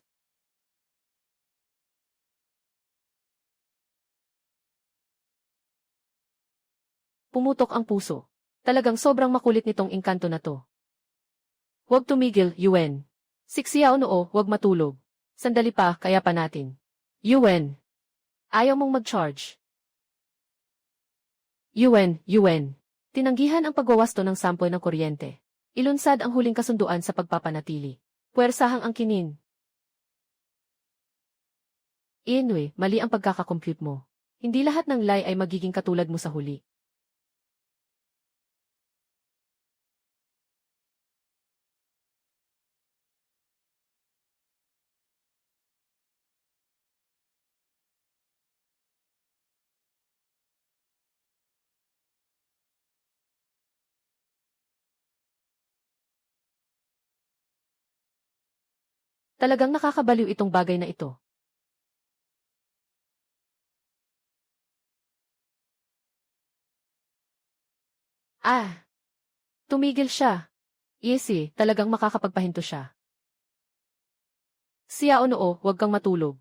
Pumutok ang puso. Talagang sobrang makulit nitong engkanto na to. Huwag tumigil, Yuen. Siksiyaw noo, huwag matulog. Sandali pa, kaya pa natin. Yuen. Ayaw mong mag-charge. Yuen. Tinanggihan ang pagwawasto ng sample ng kuryente. Ilunsad ang huling kasunduan sa pagpapanatili. Puwersahang angkinin. Inwe, mali ang pagkakakompute mo. Hindi lahat ng lie ay magiging katulad mo sa huli. Talagang nakakabaliw itong bagay na ito. Ah! Tumigil siya. Easy, talagang makakapagpahinto siya. Siya o noo, huwag kang matulog.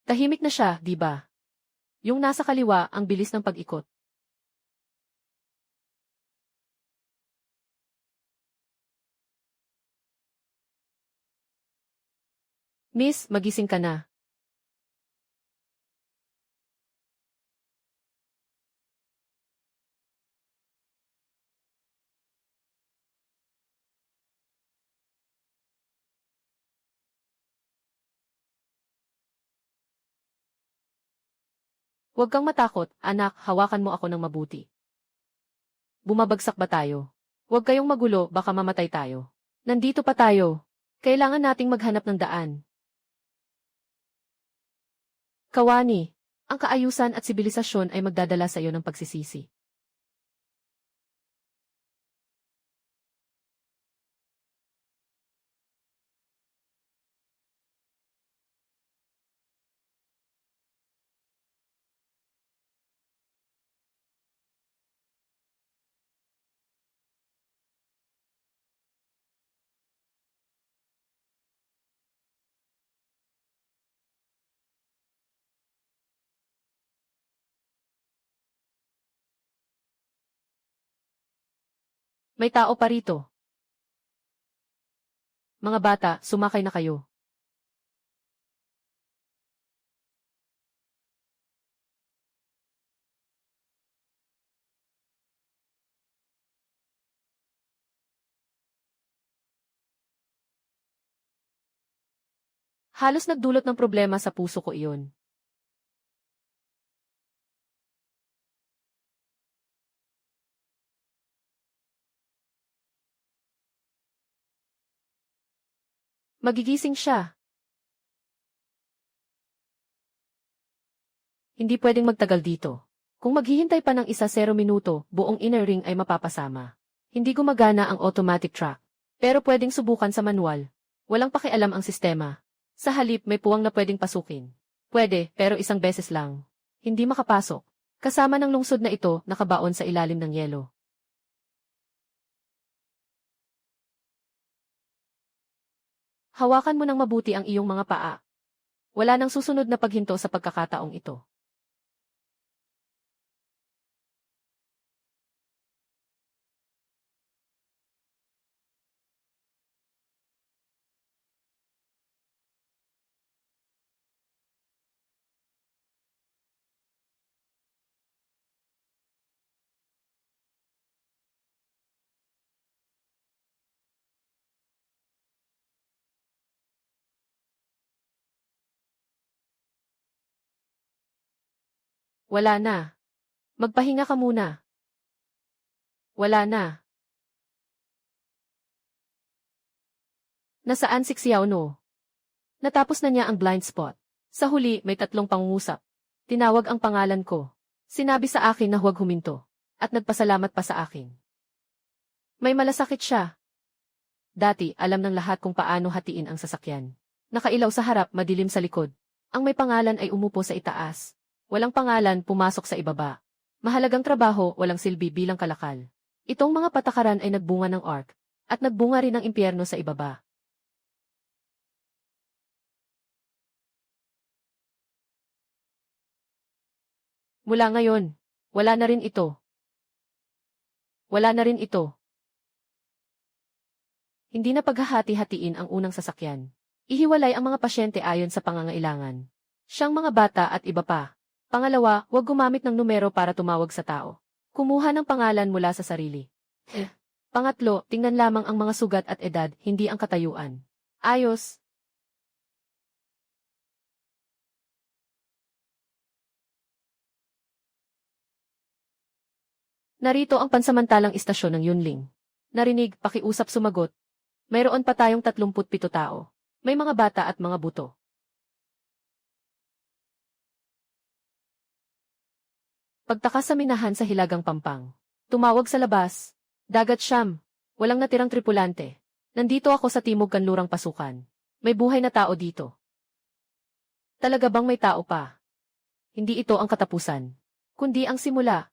Tahimik na siya, di ba? Yung nasa kaliwa, ang bilis ng pag-ikot. Miss, magising ka na. Huwag kang matakot, anak, hawakan mo ako ng mabuti. Bumabagsak ba tayo? Huwag kayong magulo, baka mamatay tayo. Nandito pa tayo. Kailangan nating maghanap ng daan. Kawani, ang kaayusan at sibilisasyon ay magdadala sa iyo ng pagsisisi. May tao pa rito. Mga bata, sumakay na kayo. Halos nagdulot ng problema sa puso ko iyon. Magigising siya. Hindi pwedeng magtagal dito. Kung maghihintay pa ng 1-0 minuto, buong inner ring ay mapapasama. Hindi gumagana ang automatic track. Pero pwedeng subukan sa manual. Walang pakialam ang sistema. Sa halip may puwang na pwedeng pasukin. Pwede, pero isang beses lang. Hindi makapasok. Kasama ng lungsod na ito, nakabaon sa ilalim ng yelo. Hawakan mo ng mabuti ang iyong mga paa. Wala nang susunod na paghinto sa pagkakataong ito. Wala na. Magpahinga ka muna. Wala na. Nasaan si Xiaono? Natapos na niya ang blind spot. Sa huli, may 3 pangungusap. Tinawag ang pangalan ko. Sinabi sa akin na huwag huminto. At nagpasalamat pa sa akin. May malasakit siya. Dati, alam ng lahat kung paano hatiin ang sasakyan. Nakailaw sa harap, madilim sa likod. Ang may pangalan ay umupo sa itaas. Walang pangalan, pumasok sa ibaba. Mahalagang trabaho, walang silbi bilang kalakal. Itong mga patakaran ay nagbunga ng arc. At nagbunga rin ng impyerno sa ibaba. Mula ngayon, wala na rin ito. Wala na rin ito. Hindi na paghahati-hatiin ang unang sasakyan. Ihiwalay ang mga pasyente ayon sa pangangailangan. Siyang mga bata at iba pa. Pangalawa, huwag gumamit ng numero para tumawag sa tao. Kumuha ng pangalan mula sa sarili. Pangatlo, tingnan lamang ang mga sugat at edad, hindi ang katayuan. Ayos. Narito ang pansamantalang istasyon ng Yunling. Narinig, pakiusap sumagot. Mayroon pa tayong 37 tao. May mga bata at mga buto. Pagtakas sa minahan sa Hilagang Pampang. Tumawag sa labas. Dagat Siyam. Walang natirang tripulante. Nandito ako sa Timog Kanlurang Pasukan. May buhay na tao dito. Talaga bang may tao pa? Hindi ito ang katapusan, kundi ang simula.